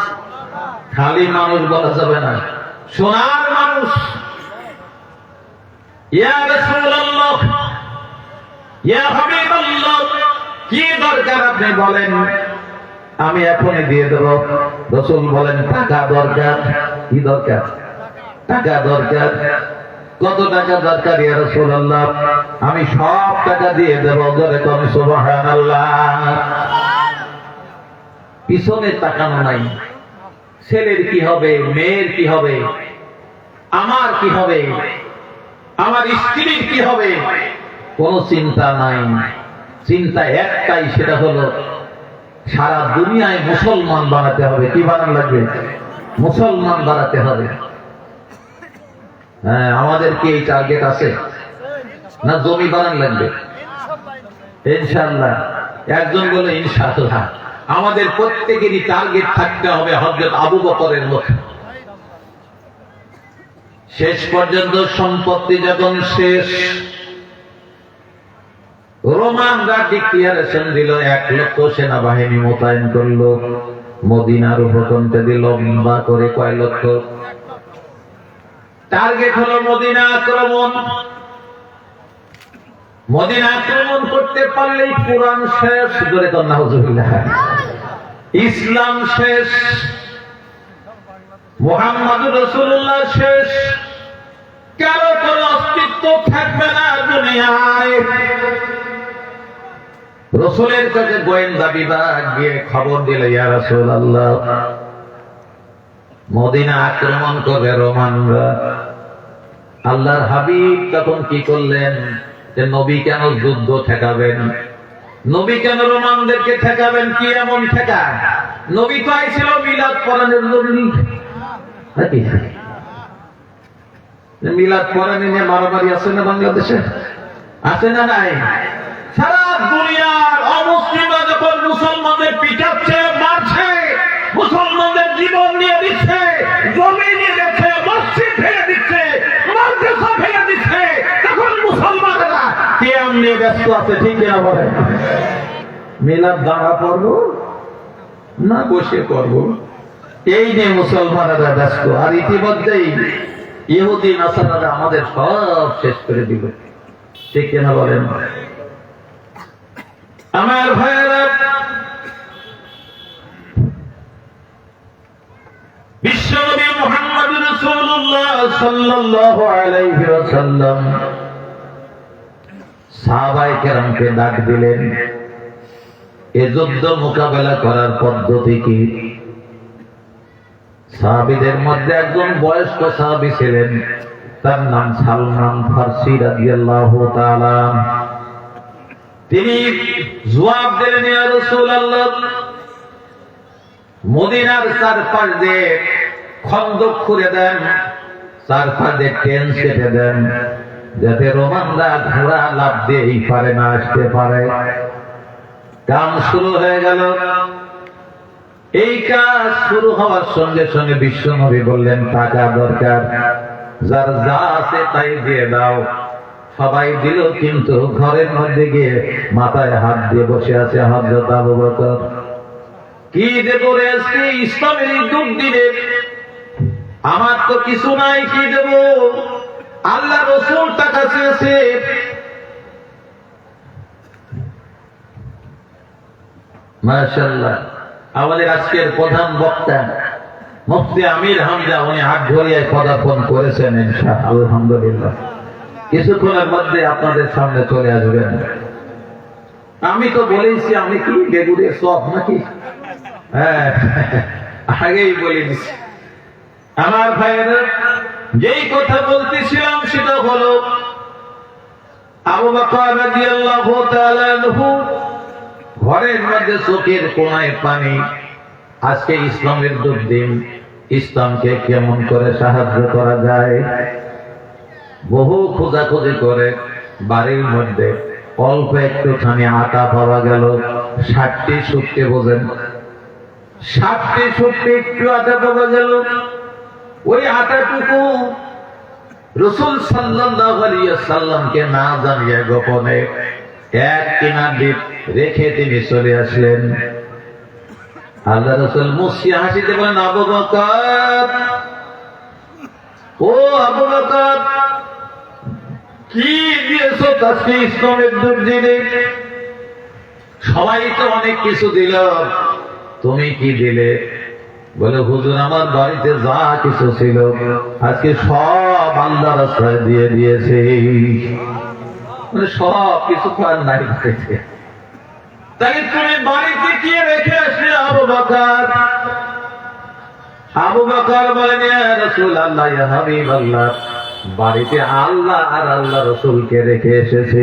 Speaker 1: খালি মানুষ বলা যাবে না, সোনার মানুষ। ইয়া রাসূলুল্লাহ, ইয়া হাবিবাল্লাহ, কি দরকার আপনি বলেন, আমি এখনই দিয়ে দেব। রাসূল বলেন, টাকা দরকার। কি দরকার? টাকা দরকার। কত টাকা দরকার ইয়া রাসূলুল্লাহ? আমি সব টাকা দিয়ে দেব। জোরে কোন সুবহানাল্লাহ। পিছনে তাকানো নাই। ছেলের কি হবে, মেয়ের কি হবে, আমার কি হবে, আমার স্ত্রীর কি হবে, কোন চিন্তা নাই। চিন্তা একটাই, সেটা হলো সারা দুনিয়ায় মুসলমান বানাতে হবে। কি বানান লাগবে? মুসলমান বানাতে হবে। হ্যাঁ, আমাদের কি এই টার্গেট আছে না? জমি বানান লাগবে ইনশাআল্লাহ। একজন বলে ইনশাআল্লাহ। আমাদের প্রত্যেকেরই টার্গেট থাকতে হবে হযরত আবু বকরের মতো। শেষ পর্যন্ত সম্পত্তি যখন শেষ, রোমানরা ডিক্লিয়ারেশন দিল, 1 লক্ষ সেনাবাহিনী মোতায়েন করলো। মদিনার ভূখণ্ডে দিল লম্বা করে কয় লক্ষ। টার্গেট হলো মদিনা আক্রমণ। মদিনা আক্রমণ করতে পারলেই কুরআন শেষ। ধরে তো নাউজুবিল্লাহ, ইসলাম শেষ, মুহাম্মদুর রাসূলুল্লাহ শেষ। কারো কোনো অস্তিত্ব থাকবে না দুনিয়ায়। রাসূলের কাছে গোয়েন্দা বিভাগ গিয়ে খবর দিল, ইয়া রাসূলুল্লাহ, মদিনা আক্রমণ করবে রোমানরা। আল্লাহর হাবিব তখন কি করলেন? যে নবী কেন যুদ্ধ ঠেকাবেন? নবী কেন রোমানদেরকে ঠেকাবেন? কি এমন ঠেকা? নবী তো আইছিল মিলাদ পড়ানোর জন্য। মিলাদ পড়ানি নিয়ে মারামারি আছে না বাংলাদেশে? আছে না নাই? সারা দুনিয়ার অমুসলিমরা যখন মুসলমানদের পিটাচ্ছে, মারছে, মুসলমানদের জীবন নিয়ে দিচ্ছে, জমি নিয়ে দিচ্ছে, মসজিদ ভেঙে দিচ্ছে, মাদ্রাসা ভেঙে দিচ্ছে, তখন মুসলমানেরা কিয়াম নিয়ে ব্যস্ত আছে। ঠিক কিনা বলেন? মিলাদ দাঁড়া পড়বো না বসে পড়বো, এই নিয়ে মুসলমানেরা ব্যস্ত। আর ইতিমধ্যেই ইহুদি নাসারারা আমাদের সব শেষ করে দিল। ঠিক কিনা বলেন? আমার ভাইয়েরা, বিশ্বনবী মুহাম্মদ রাসূলুল্লাহ সাল্লাল্লাহু আলাইহি ওয়াসাল্লাম সাহাবায়ে কেরামকে ডাক দিলেন। এ যুদ্ধ মোকাবেলা করার পদ্ধতি কি? সাহাবীদের মধ্যে একজন বয়স্ক সাহাবী ছিলেন, তার নাম সালমান ফারসি রাদিয়াল্লাহু তাআলা। তিনি জবাব দিলেন, ইয়া রাসূলুল্লাহ, মদিনার চারপাশ দিয়ে খন্দক খুঁড়ে দেন, চারপাশ দিয়ে টেন সেটে দেন, যাতে রোমানরা ঘোড়া লাফ দিয়ে এই পারে না আসতে পারে। কাম শুরু হয়ে গেল। এই কাজ শুরু হওয়ার সঙ্গে সঙ্গে বিশ্বনবী বললেন, টাকা দরকার, যার যা আছে তাই দিয়ে দাও। সবাই দিল, কিন্তু ঘরের মধ্যে গিয়ে মাথায় হাত দিয়ে বসে আছে হযরত আবু বকর। কি দেব রে আজকে ইসলামের এই দুর্দিনে? আমার তো কিছু নাই, কি দেব? আল্লাহ রসুল টাকা চেয়েছে। মাশাআল্লাহ, আমাদের আজকের প্রধান বক্তা মুফতি আমির হামজা, উনি আটঘরিয়ায় পদার্পণ করেছেন ইনশাআল্লাহ। আলহামদুলিল্লাহ, কিছুক্ষণের মধ্যে আপনাদের সামনে চলে আসবেন। আমি তো বলেছি আমি কি বেগুড়ের সব নাকি? হ্যাঁ, আগেই বলে দিচ্ছি। আমার ভাইয়েরা, যেই কথা বলতেছিলাম সেটা হলো আবু বকর রাদিয়াল্লাহু তাআলা আনহু, ঘরের মধ্যে চোখের কোণায় পানি। আজকে ইসলামের দুর্দিন, ইসলামকে কেমন করে সাহায্য করা যায় বহু খোঁজাখুঁজি করে বাড়ির মধ্যে অল্প একটুখানি আটা পাওয়া গেল। 60টি শুটকে, বোঝেন, 60টি শুটকে একটু আটা পাওয়া গেল। ওই আটাটুকু রাসূল সাল্লাল্লাহু আলাইহি ওয়াসাল্লামকে না জানিয়ে গোপনে এক কিনারে রেখে তিনি চলে আসলেন। আল্লাহ রাসূল মুস্কি হাসিতে বলেন, আবু বকর, ও আবু বকর, কি দিয়েছো আজকে ইসলামের দুর্দিনে? সবাই তো অনেক কিছু দিল, তুমি কি দিলে? বলে, হুজুর, আমার বাড়িতে যা কিছু ছিল আজকে সব আল্লাহ রাস্তায় দিয়ে দিয়েছে। সব কিছু আর নাই বাড়িতে। তাই তুমি বাড়িতে কি রেখে আসলে আবু বকর? আবু বকর বলেন, ইয়া রাসূলুল্লাহ, ইয়া হাবিবাল্লাহ, বাড়িতে আল্লাহ আর আল্লাহ রাসূলকে রেখে এসেছে।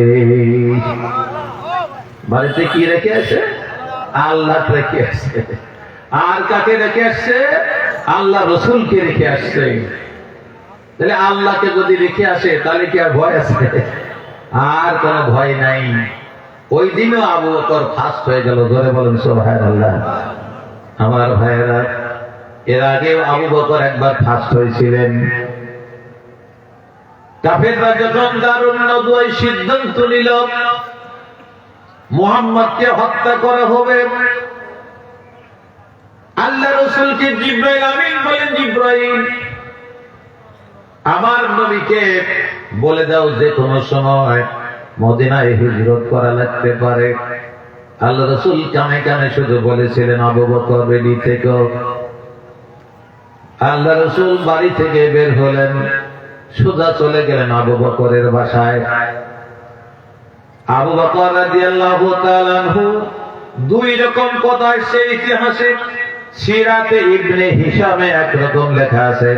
Speaker 1: বাড়িতে কি রেখে আসে? আল্লাহ রেখে আসছে। আর কাকে রেখে আসছে? আল্লাহ রাসূলকে রেখে আসছে। তাহলে আল্লাহকে যদি রেখে আসে তাহলে কি আর ভয় আছে? আর কোনো ভয় নাই। ওই দিনও আবু বকর ফার্স্ট হয়ে গেল। ধরে বলেন সুবহানাল্লাহ। আমার ভাইয়েরা, এর আগেও আবু বকর একবার ফার্স্ট হয়েছিলেন। কাফেররা যখন দারুন নদওয়ায় সিদ্ধান্ত নিল মুহাম্মদকে হত্যা করা হবে, আল্লাহ রাসূলকে জিবরাইল আমিন বলেন, জিবরাইল, আমার নবীকে বলে দাও যে কোনো সময় মদিনায় হিজরত করা লাগতে পারে। আল্লাহ রাসূল কানে কানে শুধু বলেছিলেন, আবু বকর রেডি থেকো। আল্লাহ রাসূল বাড়ি থেকে বের হলেন, সোজা চলে গেলেন আবু বকরের বাসায়। আবু বকর রাদিয়াল্লাহু তাআলা আনহু, দুই রকম কথা আসছে ইতিহাসে। সিরাতে ইবনে হিশামে একরকম লেখা আছে,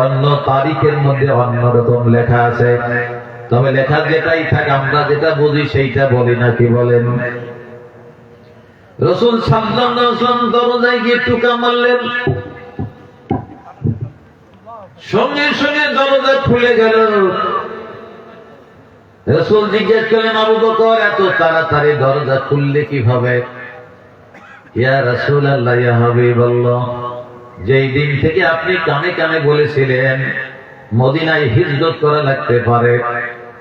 Speaker 1: অন্য তারিখের মধ্যে অন্যরকম লেখা আছে। তবে লেখা যেটাই থাক, আমরা যেটা বুঝি সেইটা বলি না, কি বলেন? রাসূল সাল্লাল্লাহু আলাইহি ওয়াসাল্লাম দরজায় গিয়ে ঠুকা মারলেন, সঙ্গে সঙ্গে দরজা খুলে গেল। রাসূল জিজ্ঞেস করলেন, আবু বকর, এত তাড়াতাড়ি দরজা খুললে কিভাবে? ইয়া রাসূলুল্লাহ, ইয়া হাবিবাল্লাহ, যেই দিন থেকে আপনি কানে কানে বলেছিলেন মদিনায় হিজরত করা লাগতে পারে,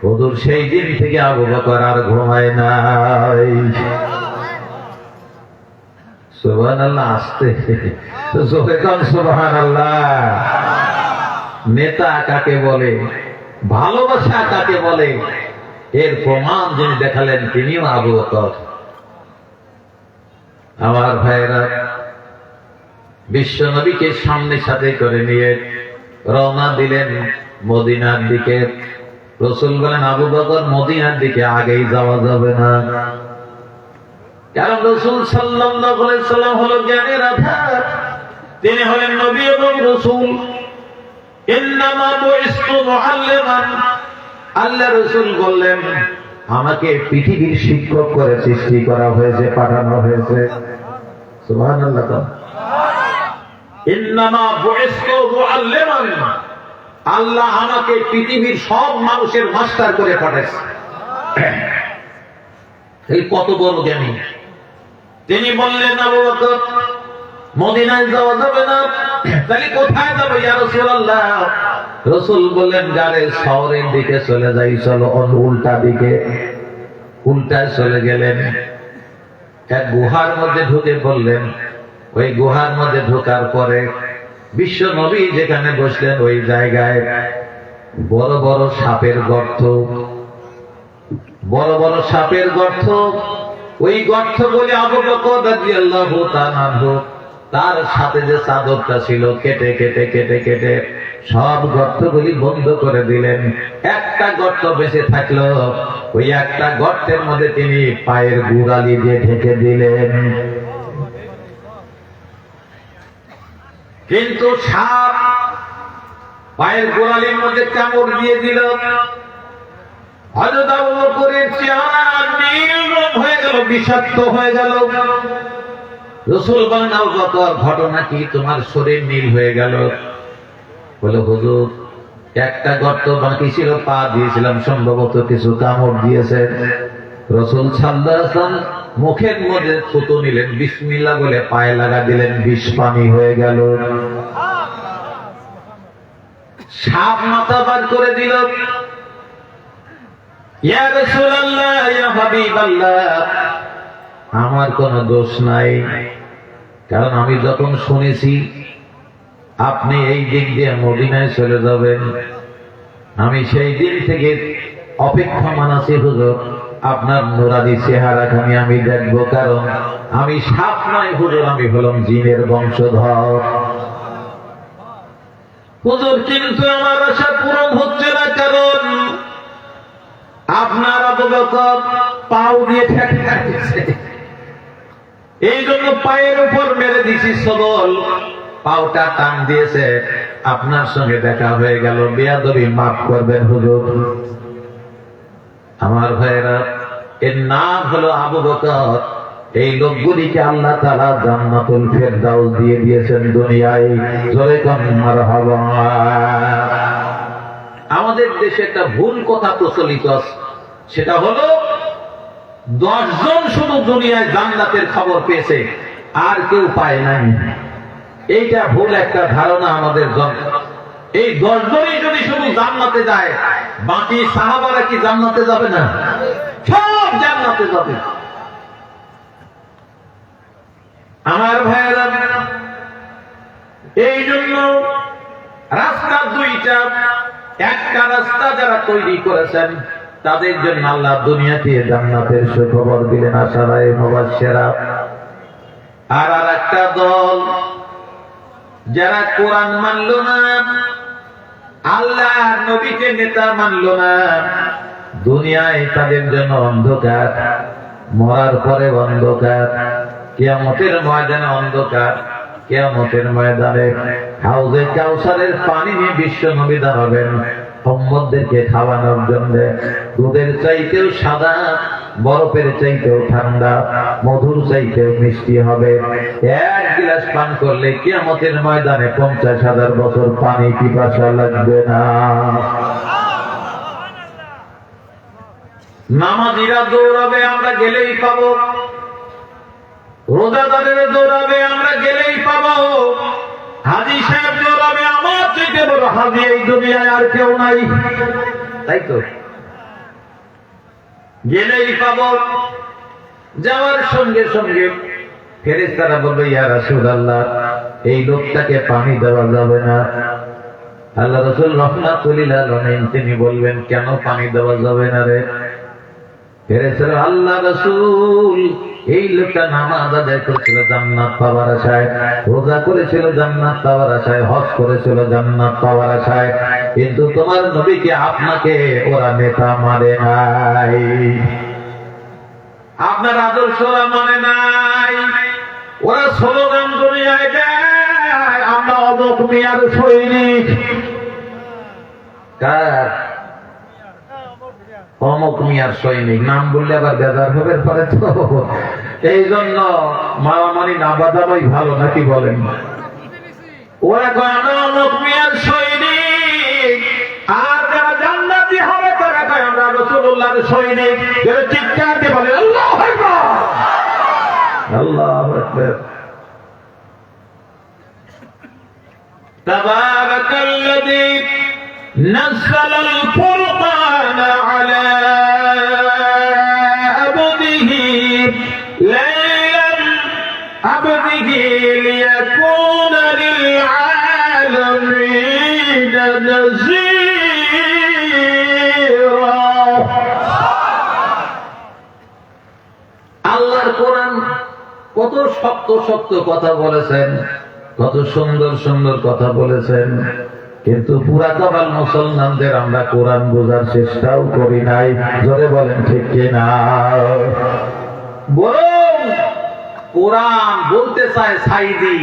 Speaker 1: হুজুর সেই দিন থেকে আবু বকর আর ঘুমায় নাই। সুবহানাল্লাহ। আসতে জোরে কোন সুবহানাল্লাহ। নেতা কাকে বলে, ভালোবাসা কাকে বলে, এর প্রমাণ যিনি দেখালেন তিনিও আবু বকর। আমার ভাইয়েরা, বিশ্ব নবীকে সামনে সাথে করে নিয়ে রওনা দিলেন মদিনার দিকে। রাসূল বলেন, আবু বকর, মদিনার দিকে আগেই যাওয়া যাবে না, কারণ রাসূল সাল্লাল্লাহু আলাইহি সাল্লাম হলো জ্ঞানের আধার, তিনি হলেন নবী এবং রাসূল। ইন্নামা বুইসতু মুআল্লিমান, আল্লাহ রাসূল বললেন, আমাকে পৃথিবীর শিক্ষক করে সৃষ্টি করা হয়েছে, পাঠানো হয়েছে। সুবহানাল্লাহ। ইন্নামা বুইসতু মুআল্লিমান, আল্লাহ আমাকে পৃথিবীর সব মানুষের মাস্টার করে পাঠাইছে। এই কত বড় জ্ঞানী। তিনি বললেন, আবু বকর, মদিনায় যাওয়া যাবে না, তাহলে কোথায় যাবো ইয়া রাসূলুল্লাহ? রাসূল বললেন, গাড়ি শহরের দিকে চলে যাই, চলো। উল্টা দিকে, উল্টায় চলে গেলেন। এক গুহার মধ্যে ঢুকে বললেন, ওই গুহার মধ্যে ঢোকার পরে বিশ্ব নবী যেখানে বসলেন ওই জায়গায় বড় বড় সাপের গর্ত, বড় বড় সাপের গর্ত। ওই গর্ত বলে আবু বকর রাদিয়াল্লাহু তাআলা আনহু তার সাথে যে চাদরটা ছিল কেটে কেটে কেটে কেটে সব গর্তগুলি বন্ধ করে দিলেন। একটা গর্ত বেঁচে থাকলো, ওই একটা গর্তের মধ্যে তিনি পায়ের গোড়ালি দিয়ে ঢেকে দিলেন। কিন্তু সাপ পায়ের গোড়ালির মধ্যে কামড় দিয়ে দিল। হযরত আবু বকরের চেহারা নীল হয়ে গেল, বিষাক্ত হয়ে গেল। রাসূল বলেন, আবু বকর ঘটনা কি, তোমার শরীর নীল হয়ে গেল? বলে, হুজুর একটা গর্ত বাকি ছিল, পা দিয়েছিলাম, সম্ভবত কিছু কামড় দিয়েছে। রাসূল সাল্লাল্লাহু আলাইহি ওয়াসাল্লাম মুখের মধ্যে থুতু নিলেন, বিসমিল্লাহ বলে পায়ে লাগা দিলেন, বিষ পানি হয়ে গেল। সাপ মাথা বার করে দিল। ইয়া রাসূলুল্লাহ, ইয়া হাবিবাল্লাহ, আমার কোনো দোষ নাই, কারণ আমি যখন শুনেছি আপনি এই দিক দিয়ে মদিনায় চলে যাবেন, আমি সেই দিন থেকে অপেক্ষমান আছি হুজুর, আপনার নুরানি চেহারাখানি আমি দেখবো, কারণ আমি সাপ নয় হুজুর, আমি হলাম জিনের বংশধর। হুজুর কিন্তু আমার আশা পূরণ হচ্ছে না, কারণ আপনার আবু বকর পাও দিয়ে ঠেকা দিচ্ছে, এই জন্য পায়ের উপর মেরে দিছি সবল, পাওটা টান দিয়েছে, আপনার সঙ্গে দেখা হয়ে গেল, বেয়াদবি মাফ করবেন হুজুর। আমার ভাইয়েরা, এর নাম হলো আবু বকর। এই লোকগুলিকে আল্লাহ তাআলা জান্নাতুল ফেরদাউস দিয়ে দিয়েছেন দুনিয়ায়। জোরে কোন মারহাবা। আমাদের দেশে একটা ভুল কথা প্রচলিত আছে, সেটা হলো 10 জন শুধু দুনিয়ায় জান্নাতের খবর পেয়েছে, আর কেউ পায় নাই। এইটা ভুল একটা ধারণা আমাদের জন্য। এই 10 জনই যদি শুধু জান্নাতে যায়, বাকি সাহাবারা কি জান্নাতে যাবে না? সব জান্নাতে যাবে। আমার ভাইয়েরা, এই জন্য রাস্তা দুইটা, একটা রাস্তা যারা তৈরি করেছেন তাদের জন্য আল্লাহ দুনিয়াতে জান্নাতের সুখবর দিলেন, আশারায়ে মুবাশশিরা। আর একটা দল যারা কোরআন মানল না, আল্লাহ নবীকে নেতা মানল না, দুনিয়ায় তাদের জন্য অন্ধকার, মরার পরে অন্ধকার, কিয়ামতের ময়দানে অন্ধকার। কিয়ামতের ময়দানে হাউজে কাউসারের পানি নিয়ে বিশ্ব নবী দাঁড়াবেন উম্মতদেরকে খাওয়ানোর জন্য। দুধের চাইতেও সাদা, বরফের চাইতেও ঠান্ডা, মধুর চাইতেও মিষ্টি হবে। এক গ্লাস পান করলে কিয়ামতের ময়দানে 50,000 বছর পানি পিপাসা লাগবে না। নামাজিরা দৌড়াবে, আমরা গেলেই পাবো। রোজাদারের দৌড়াবে, আমরা গেলেই পাবো। হাজী সাহেব দৌড়াবে, আমার থেকে বড় হাজী এই দুনিয়ায় আর কেউ নাই। তাই তো, গেলেই পাবো। যাওয়ার সঙ্গে সঙ্গে ফেরেশতারা বলবে, ইয়া রাসূলুল্লাহ, এই লোকটাকে পানি দেওয়া যাবে না। আল্লাহ রাসূল রাহমাতুল লিল আলামিন তিনি বলবেন, কেন পানি দেওয়া যাবে না রে? ফেরেশতারা, আল্লাহ রাসূল, এই লোকটা নামাজ আদায় করেছিল জান্নাত পাওয়ার আশায়, রোজা করেছিল জান্নাত পাওয়ার আশায়, হজ করেছিল জান্নাত পাওয়ার আশায়, কিন্তু তোমার নবীকে, আপনাকে ওরা নেতা মানে নাই, আপনার আদর্শরা মানে নাই। ওরা স্লোগান দুনিয়ায় দেয়, আমরা অমুক মিয়ার সৈনিক। কার? অমুক মিয়ার সৈনিক। নাম বললে আবার বেজার হবে পরে তো, এই জন্য মারামারি না বাজানোই ভালো, নাকি বলেন? ওরা কয় আমরা অমুক মিয়ার সৈনিক, আর যারা জান্নাতি হবে তারা কয় আমরা রাসূলুল্লাহর সৈনিক। যারা চিৎকার দিয়ে বলে আল্লাহু আকবার, আল্লাহু আকবার। তাবারাকাল্লাযী নাযালাল ফুরকানা আলা আবদিহি লাইলান ليكون للعالمين نذيرا আল্লাহর কোরআন কত শক্ত শক্ত কথা বলেছেন, কত সুন্দর সুন্দর কথা বলেছেন, কিন্তু পুরা কাবাল মুসলমানদের আমরা কোরআন বোঝার চেষ্টাও করি নাই। জোরে বলেন ঠিক কিনা? বরং কোরআন বলতে চায় সাইদি,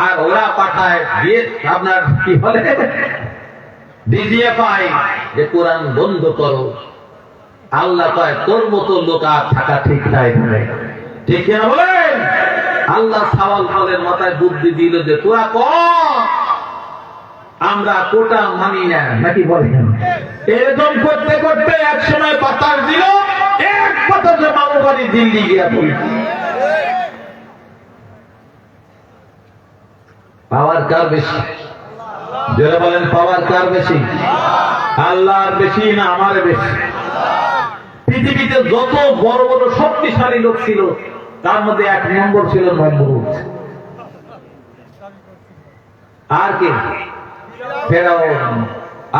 Speaker 1: আর ওরা পাঠায় দিয়ে আপনার কি বলে ডিজিএ পায় যে কোরআন বন্ধ করো। আল্লাহ কয় তোর মতো লোক আর থাকা ঠিক নাই, ঠিক কিনা বলেন? আল্লাহ সাওয়াল ফলের মাথায় বুদ্ধি দিল যে তোরা কর, আমরা কোটা মানি না, নাকি বলেন? এরকম করতে করতে এক সময় বাতাস দিল, এক বাতাসে মামু বাড়ি দিল্লি গিয়া পড়ল। পাওয়ার কার বেশি? যারা বলেন পাওয়ার কার বেশি? আল্লাহর বেশি না আমার বেশি? পৃথিবীতে যত বড় বড় শক্তিশালী লোক ছিল তার মধ্যে এক নম্বর ছিল নমরুদ। আর কে? ফেরাউন।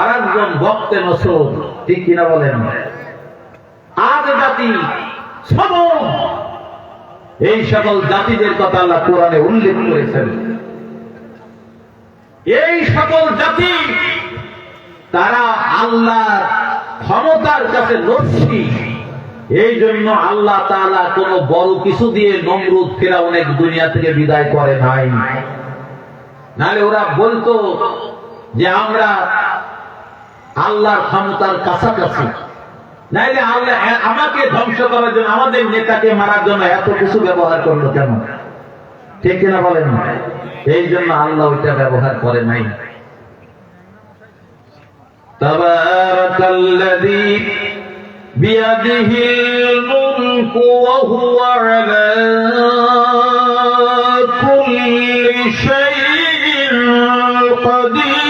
Speaker 1: আর একজন বক্তে নসর, ঠিক কিনা বলেন? আজ জাতি সব এই সকল জাতিদের কথা আল্লাহ কোরআনে উল্লেখ করেছেন। এই সকল জাতি তারা আল্লাহর ক্ষমতার কাছে লক্ষ্মী। এই জন্য আল্লাহ তাআলা কোন বড় কিছু দিয়ে নমরুদ ফেরাউনের দুনিয়া থেকে বিদায় করে নাই। নাহলে ওরা বলতো যে আমরা আল্লাহর ক্ষমতার কাছাকাছি, নাইলে আল্লাহ আমাকে ধ্বংস করার জন্য, আমাদের নেতাকে মারার জন্য এত কিছু ব্যবহার করলো কেন? ঠিক কিনা বলেন? এই জন্য আল্লাহ ওইটা ব্যবহার করে নাই। তাবারাকাল্লাযী বিয়াদিহিল মুলকু ওয়া হুয়া আলা কুল্লি শাইইন কাদির।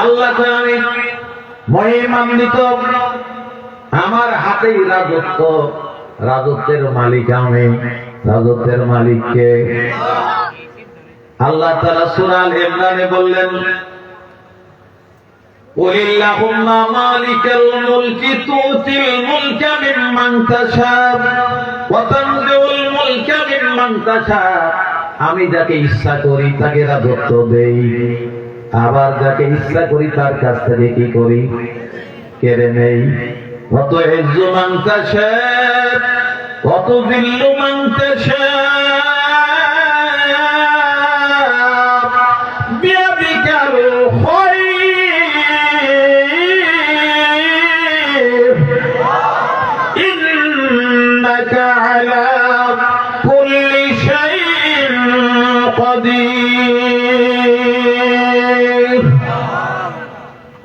Speaker 1: আল্লাহ তাআলা মহিমান্বিত, আমার হাতেই রাজত্ব, রাজত্বের মালিক আমি। রাজত্বের মালিককে আল্লাহ তাআলা সূরা আল ইমরানে বললেন, কুলিল্লাহুম্মা মালিকাল মুলকি তুতিল মুলকা মিম্মান তাশা ওয়া তানজিউল মুলকা মিম্মান তাশা। আমি যাকে ইচ্ছা করি তাকে রাজত্ব দেই, আবার যাকে ইচ্ছা করি তার কাছ থেকে কি করি? কেড়ে নেই। অত ইজ্জু মান তাশা ওয়া তুযিল্লু মান তাশা বিয়াদিকাল খায়র ইন্নাকা আলা কুল্লি শাইইন কাদির।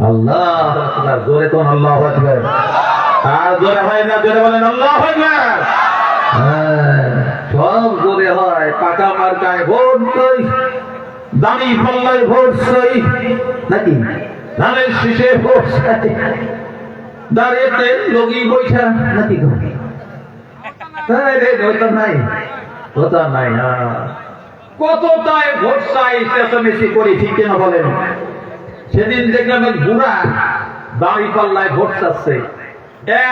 Speaker 1: আল্লাহু আকবার। জোরে কোন আল্লাহু আকবার। আর জোরে হয় না? জোরে বলেন আল্লাহু আকবার। সব জোরে হয়। পাকা মার্কায় ভোট চাই, দাড়ি পাল্লায় ভোট চাই, নাকি ধানের শীষে ভোট চাই, দাঁড়িয়েতে লগি বৈঠা, নাকি? ওটা নাই, ওটা নাই। কতটায় ভোট চাই চেঁচামেচি করি, ঠিক কিনা বলেন? সেদিন দেখলাম এক বুড়া দাড়ি পাল্লায় ভোট চাচ্ছে,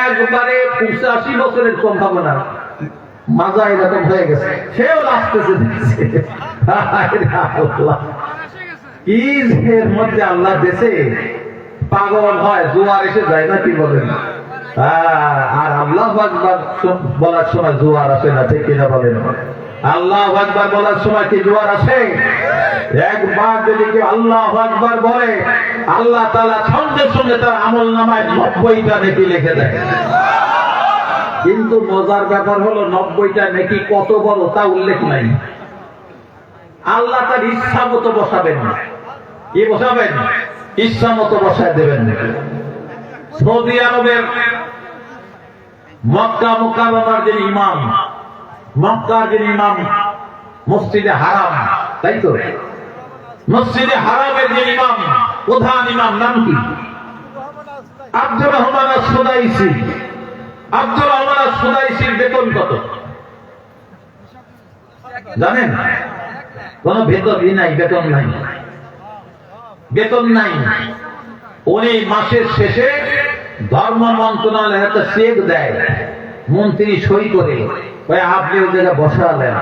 Speaker 1: একবারে 85 বছরের কম হবে না, মাজা এরকম হয়ে গেছে, সেও আসতেছে। কি এর মধ্যে আল্লাহ দেশে পাগল হয়, জোয়ার এসে যায় না, কি বলেন? আর আল্লাহু আকবার বলার সময় জোয়ার আসে না, ঠিক কিনা বলেন? আল্লাহু আকবার বলার সময় কি জোয়ার আসে? একবার যদি কেউ আল্লাহু আকবার বলে, আল্লাহ তাআলা সঙ্গে সঙ্গে তার আমলনামায় 90টা নেকি লিখে দেয়। কিন্তু মজার ব্যাপার হলো 90টা নেকি কত বড় তা উল্লেখ নাই। আল্লাহ তার ইচ্ছা মতো বসাবেন না। কি বসাবেন? ইচ্ছা মতো বসায় দেবেন না। সৌদি আরবের মক্কা মুকাররমার যিনি ইমাম, মক্কার যিনি ইমাম, মসজিদে হারাম, তাই তো? মসজিদে হারামের যে ইমাম, প্রধান ইমাম নাম কি? আব্দুর রহমান সুদাইসি, আব্দুর রহমান সুদাইসির বেতন কত জানেন? কোন বেতনই নাই, বেতন নাই, বেতন নাই। উনি মাসের শেষে ধর্ম মন্ত্রণালয় একটা চেক দেয়, মন্ত্রী সই করে, আপনি ওই জায়গায় বসালেন।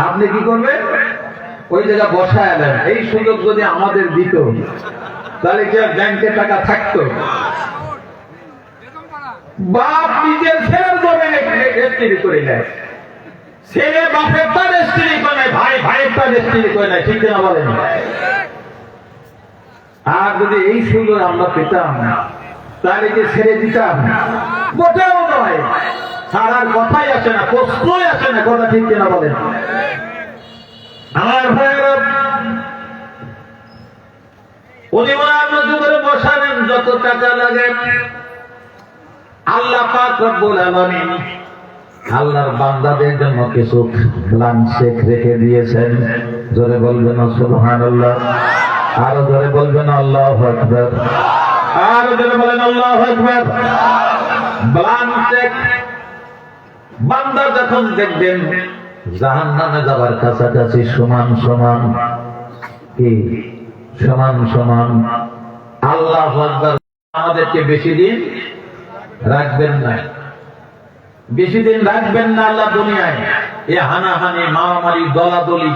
Speaker 1: আপনি কি করবেন? ওই জায়গায় বসালেন। এই সুযোগ যদি আমাদের দিত তাহলে কি ব্যাংকে টাকা থাকতো? বাপ নিজের ছেলের জমি রেজিস্ট্রি করে নেয়, ছেলে বাপের তা রেজিস্ট্রি করে নেয়, ভাই ভাইয়ের তা রেজিস্ট্রি করে নেয়, ঠিক না বলেন? আর যদি এই সুযোগ আমরা পেতাম তাহলে কি ছেড়ে দিতাম? মোটেও নয়, ছাড়ার কথাই আসে না, প্রশ্নই আসে না, কথা ঠিক না বলেন? আমার ভাইয়েরা, উনি করে বসালেন, যত টাকা লাগে আল্লাহ পাক রব্বুল আলামিন আল্লাহর বান্দাদের জন্য কিছু প্ল্যান চেক রেখে দিয়েছেন। জোরে বলবেন সুবহানাল্লাহ, আরো জোরে বলবেন আল্লাহু আকবার, আরো জোরে বলেন আল্লাহু আকবার। প্ল্যান চেক বান্দা যখন দেখবেন জাহান্নামে যাবার কাছাকাছি, সমান সমান কি সমান সমান, আল্লাহু আকবার, আমাদেরকে বেশি দিন রাখবেন না, বেশি দিন রাখবেন না আল্লাহ দুনিয়ায়। এ হানাহানি, মারামারি, দলাদলি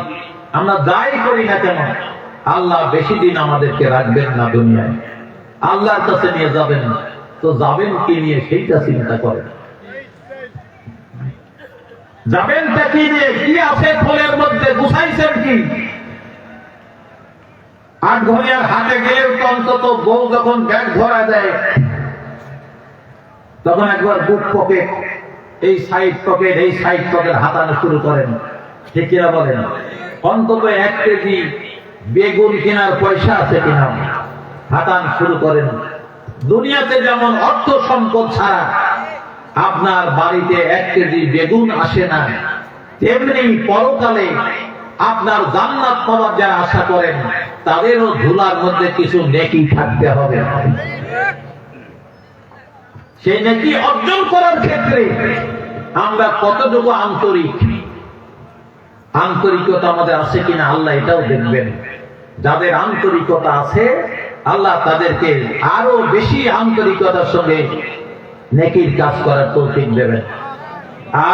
Speaker 1: আমরা যাই করি না কেন, আল্লাহ বেশি দিন আমাদেরকে রাখবেন না দুনিয়ায়। আল্লাহর কাছে নিয়ে যাবেন, তো যাবেন কি নিয়ে সেইটা চিন্তা করেন। যাবেন তা কি নিয়ে? কি আছে ফলের মধ্যে? গুছাইছেন কি? 8 ঘড়িয়ার হাতে গেলেও অন্তত বউ যখন ব্যাগ ধরা দেয় তখন একবার বুক পকেট, এই সাইড পকেট, এই সাইড পকেট হাতানো শুরু করেন, ঠিক কিনা বলেন? অন্তত 1 কেজি বেগুন কেনার পয়সা আছে কিনা হাতান শুরু করেন। দুনিয়াতে যেমন অর্থ সম্পদ ছাড়া আপনার বাড়িতে 1 কেজি বেগুন আসে না, তেমনি পরকালে আপনার জান্নাত পাওয়ার যারা আশা করেন তাদেরও ধুলার মধ্যে কিছু নেকি থাকতে হবে। সেই নেকি অর্জন করার ক্ষেত্রে আমরা কতটুকু আন্তরিকতা আমাদের আছে কিনা আল্লাহ এটাও দেখবেন। যাদের আন্তরিকতা আছে আল্লাহ তাদেরকে আরো বেশি আন্তরিকতার সঙ্গে নেকির কাজ করার তৌফিক দেবেন।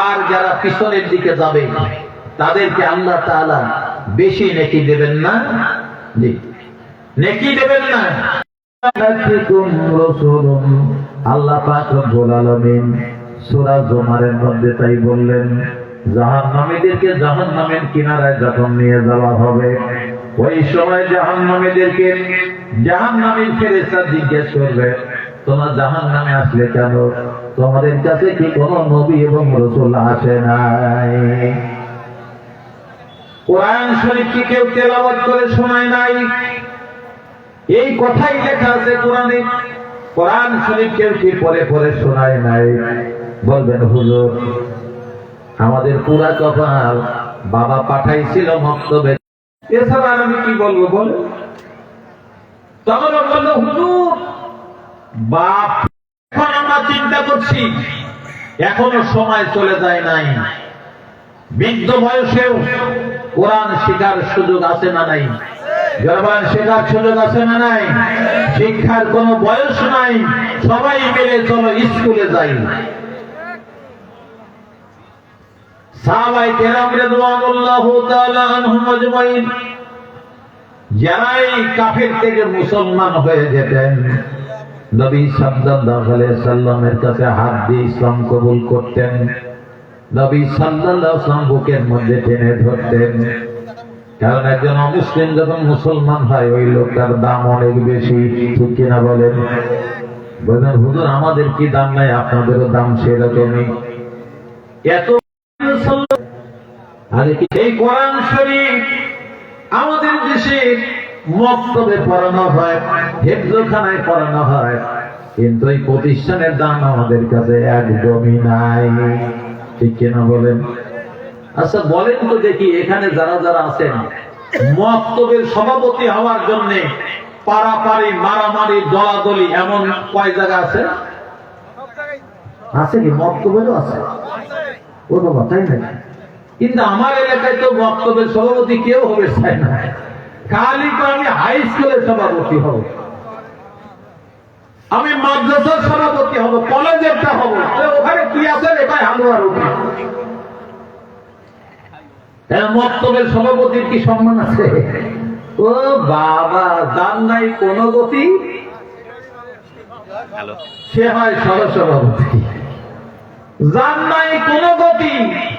Speaker 1: আর যারা পিছনের দিকে যাবে তাদেরকে আল্লাহ তাআলা বেশি নেকি দেবেন না, জি নেকি দেবেন না। আল্লাহ পাক রব্বুল আলামিন সূরা জুমারের মধ্যে তাই বললেন, জাহান্নামীদেরকে জাহান্নামের কিনারায় যখন নিয়ে যাওয়া হবে, ওই সময় জাহান্নামীদেরকে জাহান্নামীর ফেরেশতা জিজ্ঞেস করবে, তোমরা জাহান্নামে আসলে কেন? তোমাদের কাছে কি কোনো নবী এবং রাসূল আসে নাই? কোরআন শরীফ কি কেউ তেলাওয়াত করে শোনায় নাই? এই কথাই লেখা আছে কোরআনে। কোরআন শরীফ কেউ কি পড়ে পড়ে শোনায় নাই? বলবেন হুজুর আমাদের পুরা কপাল বাবা পাঠাইছিল মক্তবে, এছাড়া আমি কি বলবো বল? তখন বললো হুজুর বাপ, এখন আমরা চিন্তা করছি এখনো সময় চলে যায় নাই, বৃদ্ধ বয়সেও কোরআন শেখার সুযোগ আছে না নাই? কোরআন শেখার সুযোগ আছে না নাই? শিক্ষার কোনো বয়স নাই, সবাই মিলে চলো স্কুলে যাই। সাহাবায়ে কেরাম রাদিয়াল্লাহু তাআলা আনহুম আজমাইন যারাই কাফের থেকে মুসলমান হয়ে যেতেন, নবী সাল্লাল্লাহু আলাইহি সাল্লামের কাছে হাত দিয়ে ইসলাম কবুল করতেন। নবী সাল্লাল্লাহু আলাইহি সাল্লাম বুকের মধ্যে টেনে ধরতেন, কারণ একজন অমুসলিম যখন মুসলমান হয় ওই লোকটার দাম অনেক বেশি, ঠিক কিনা বলেন? বলেন হুজুর আমাদের কি দাম নাই? আপনাদেরও দাম সেরকমই। এত এই কোরআন শরীফ আমাদের দেশে মক্তবে পড়ানো হয়, হেফজখানায় পড়ানো হয়, কিন্তু এই প্রতিষ্ঠানের দাম আমাদের কাছে একদমই নাই, ঠিক কিনা বলেন? আচ্ছা বলেন তো দেখি, এখানে যারা যারা আছেন মক্তবের সভাপতি হওয়ার জন্য পারাপারি মারামারি দলাদলি এমন কয় জায়গা আছে? আছে কি? মক্তবেরও আছে। ও বাবা, তাই না? কিন্তু আমার এলাকায় তো মক্তবের সভাপতি কেউ হবে চায় না, খালি তো আমি হাই স্কুলের সভাপতি হব, আমি মাদ্রাসার সভাপতি হব, কলেজেরটা হব। ওখানে কি আছে? এটাই হালুয়া রুটি। মক্তবের সভাপতির কি সম্মান আছে? ও বাবা, যার নাই কোন গতি সে হয় সহসভাপতি, যার নাই কোন গতি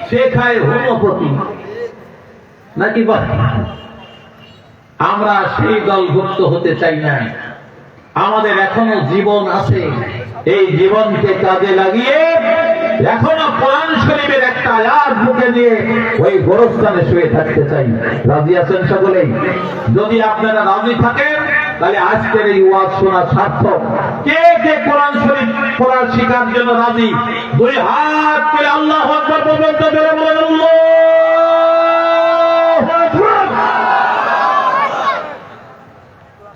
Speaker 1: সে খায় হোমপতি, নাকি বল? আমরা সেই দলভুক্ত হতে চাই না। আমাদের এখনো জীবন আছে, এই জীবনকে কাজে লাগিয়ে এখনো কোরআন শরীফের একটা আয়াত মুখে নিয়ে ওই গোরস্থানে শুয়ে থাকতে চাই। রাজি আছেন সকলেই? যদি আপনারা রাজি থাকেন তাহলে আজকের এই ওয়াজ শোনা সার্থক। কে কে কোরআন শরীফ পড়ার শিখার জন্য রাজি? দুই হাত করে আল্লাহু আকবার পর্যন্ত বেড়ে বলেন আল্লাহু আকবার।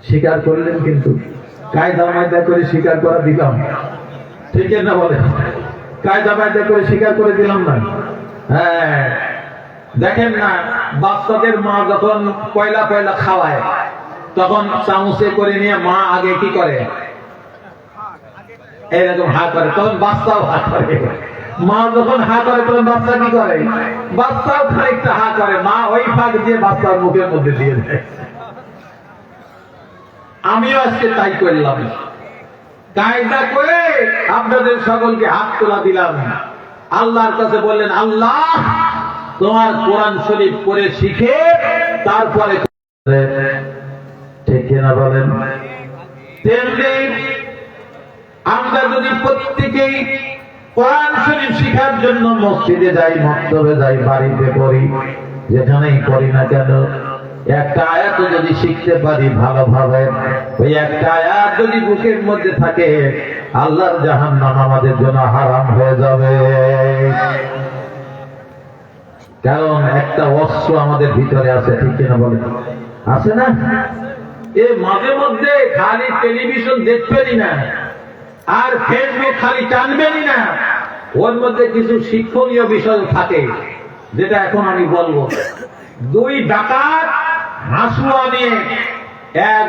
Speaker 1: স্বীকার করলেন, কিন্তু কায়দা মায়দা করে স্বীকার করা দিলাম, ঠিক না বলে? কায়দা মায়দা করে স্বীকার করে দিলাম না। হ্যাঁ, দেখেন না, বাচ্চাদের মা যখন পয়লা পয়লা খাওয়ায় তখন চামচে করে নিয়ে মা আগে কি করে? এরকম হা করে, তখন বাচ্চাও হা করে। মা যখন হা করে তখন বাচ্চা কি করে? বাচ্চাও খানিকটা হা করে, মা ওই ফাঁক দিয়ে বাচ্চার মুখের মধ্যে দিয়ে দেয়। আমিও আজকে তাই করলাম, কায়দা করে আপনাদের সকলকে হাত তোলা দিলাম। আল্লাহর কাছে বললেন, আল্লাহ তোমার কোরআন শরীফ পড়ে শিখে তারপরে, ঠিক না বলেন? তেমনি আমরা যদি প্রত্যেকেই কোরআন শরীফ শিখার জন্য মসজিদে যাই, মক্তবে যাই, বাড়িতে পড়ি, যেখানেই পড়ি না কেন, একটা আয়াত যদি শিখতে পারি ভালোভাবে, ওই একটা আয়াত যদি বুকের মধ্যে থাকে, আল্লাহর জাহান্নাম আমাদের জন্য হারাম হয়ে যাবে। কারণ একটা অস্ত্র আমাদের ভিতরে আছে, ঠিক কিনা বলে? আছে না? এ মাঝে মধ্যে খালি টেলিভিশন দেখবেনই না, আর ফেসবুক খালি টানবেনই না, ওর মধ্যে কিছু শিক্ষণীয় বিষয় থাকে, যেটা এখন আমি বলবো। দুই ডাকাত হাসুয়া নিয়ে এক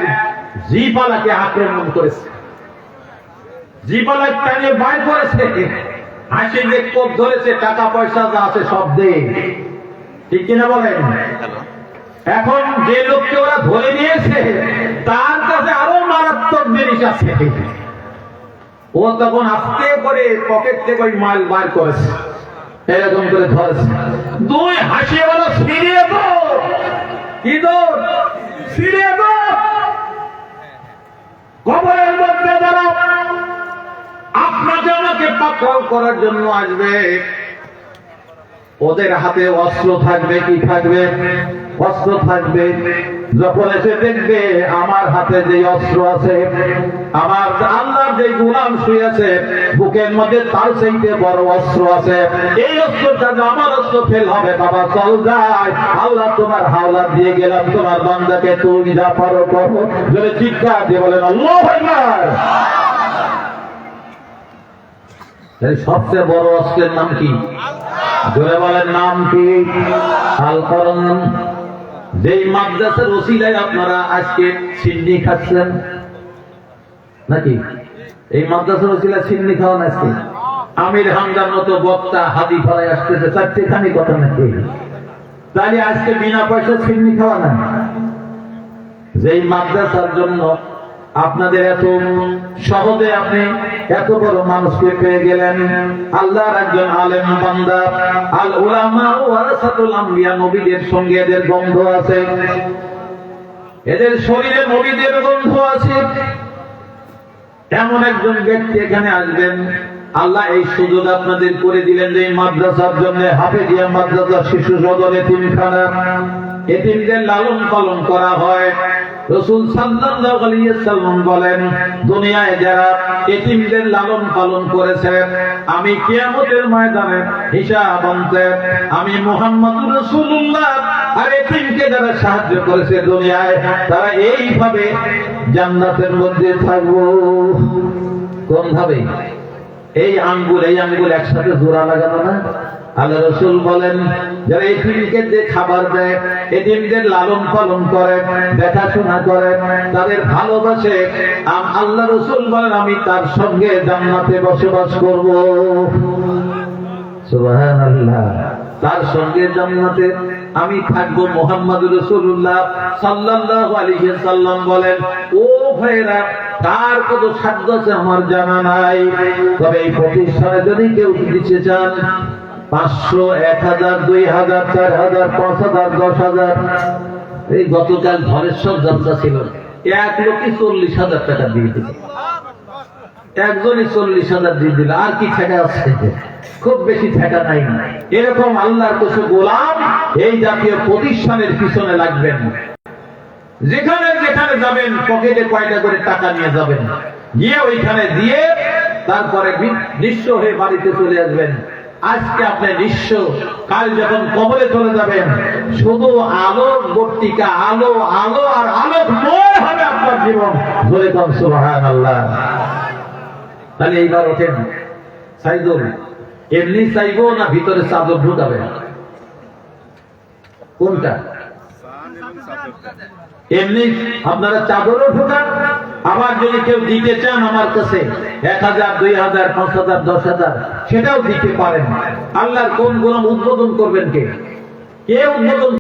Speaker 1: জিপালাকে আক্রমণ করেছে, জিপালা টানিয়ে বাইর করেছে, হাসি যে কোপ ধরেছে, টাকা পয়সা যা আছে সব দেয়, ঠিক কিনা বলেন? এখন যে লোককে ওরা ধরে নিয়েছে তার কাছে আরো মারাত্মক জিনিস আছে। ও তখন আস্তে করে পকেট থেকে ওই মাল বার করেছে, এরকম করে ধরেছে। দুই হাসিয়ে বলো, ফিরিয়ে দো। কি দো? ফিরিয়ে দো। কবরের মধ্যে যারা আপনাকে আমাকে পাকড়াও করার জন্য আসবে, ওদের হাতে অস্ত্র থাকবে। কি থাকবে? অস্ত্র থাকবে। যখন এসে দেখবে আমার হাতে যে অস্ত্র আছে, আমার আল্লাহর যে গোলাম শুয়ে আছে, বুকের মধ্যে তার চাইতে বড় অস্ত্র আছে, এই অস্ত্রটা আমার অস্ত্র ফেল হবে, বাবা চল যাই, আল্লাহ তোমার হাওলা দিয়ে গেলাম, তোমার বান্দাকে তুমি যা পারো করো। যদি চিৎকার দিয়ে বলেন আল্লাহু আকবার। সবচেয়ে বড় অস্ত্রের নাম কি? জোরে বলেন, নাম কি? আল কোরআন। যেই মাদ্রাসার ওসিলায় আপনারা আজকে সিন্নি খাচ্ছেন, নাকি? এই মাদ্রাসার ওসিলায় সিন্নি খাওয়ান আজকে। আমির হামদার মতো বক্তা হাদি ফলায় আসতেছে, চারটেখানি কথা নাকি? তাহলে আজকে বিনা পয়সা সিন্নি খাওয়া না। যেই মাদ্রাসার জন্য আপনাদের এত সহজে আপনি এত বড় মানুষকে পেয়ে গেলেন, আল্লাহর একজন আলেম বান্দা। আল উলামা ওয়ারাসাতুল আম্বিয়া, নবীদের সঙ্গে এদের গন্ধ আছে, এদের শরীরে নবীদের গন্ধ আছে। এমন একজন ব্যক্তি এখানে আসবেন, আল্লাহ এই সুযোগ আপনাদের করে দিলেন যে মাদ্রাসার জন্য হাফেজিয়া মাদ্রাসা, শিশু সদর, এতিমখানা, এতিমদের লালন পালন করা হয়। রাসূল সাল্লাল্লাহু আলাইহি ওয়াসাল্লাম বলেন, দুনিয়ায় যারা এতিমদের লালন পালন করেছে, আমি কিয়ামতের ময়দানে হিসাব আনতে আমি মুহাম্মদুর রাসূলুল্লাহ আর এতিমকে যারা সাহায্য করেছে দুনিয়ায়, তারা এইভাবে জান্নাতের মধ্যে থাকবো। কোন ভাবে? এই আঙ্গুল একসাথে জোড়া লাগানো না? আল্লাহ রাসূল বলেন, যারা এতিমকে যে খাবার দেয়, এতিমদের লালন পালন করে, দেখাশোনা করে, তাদের ভালোবাসে, আল্লাহ রাসূল বলেন আমি তার সঙ্গে জান্নাতে বসবাস করব। সুবহানাল্লাহ। তার সঙ্গে জান্নাতে আমি থাকবো। মুহাম্মদুর রাসূলুল্লাহ সাল্লাল্লাহু আলাইহি ওয়াসাল্লাম বলেন, ও ভাইরা, কার কত সাধ্য আছে আমার জানা নাই, তবে এই প্রতিষ্ঠানে যদি কেউ দিতে চান 500, 1000, 2000, 4000, 5000, 10000, এই গতকাল ধরেশ্বর যাত্রা ছিল, এক লোকই 40,000 টাকা দিয়ে দিল। একজনই 40,000 দিয়ে দিল। আর কি ঠেকা আছে? খুব বেশি ঠেকা নাই। এরকম আল্লাহর কিছু গোলাম এই জাতীয় প্রতিষ্ঠানের পিছনে লাগবেন। যেখানে যেখানে যাবেন পকেটে কয়টা করে টাকা নিয়ে যাবেন, গিয়ে ওইখানে দিয়ে তারপরে নিঃস্ব হয়ে বাড়িতে চলে আসবেন। আজকে আপনি নিঃস্ব, কাল যখন কবরে চলে যাবেন শুধু আলোর বর্তিকা, আলো আলো আর আলোকময় হবে আপনার জীবন। বলে কম সুবহানাল্লাহ। তাহলে এইবার ওঠেন, সাইদুল এমনি চাইবো না ভিতরে চাদর ঢুকাবে? কোনটা? এমনি আপনারা চাদরও ঢুকান, আবার যদি কেউ দিতে চান আমার কাছে 1000, 2000, 5000, 10000, সেটাও দিতে পারেন। আল্লাহর কোন গোলাম উদ্বোধন করবেন? কে উদ্বোধন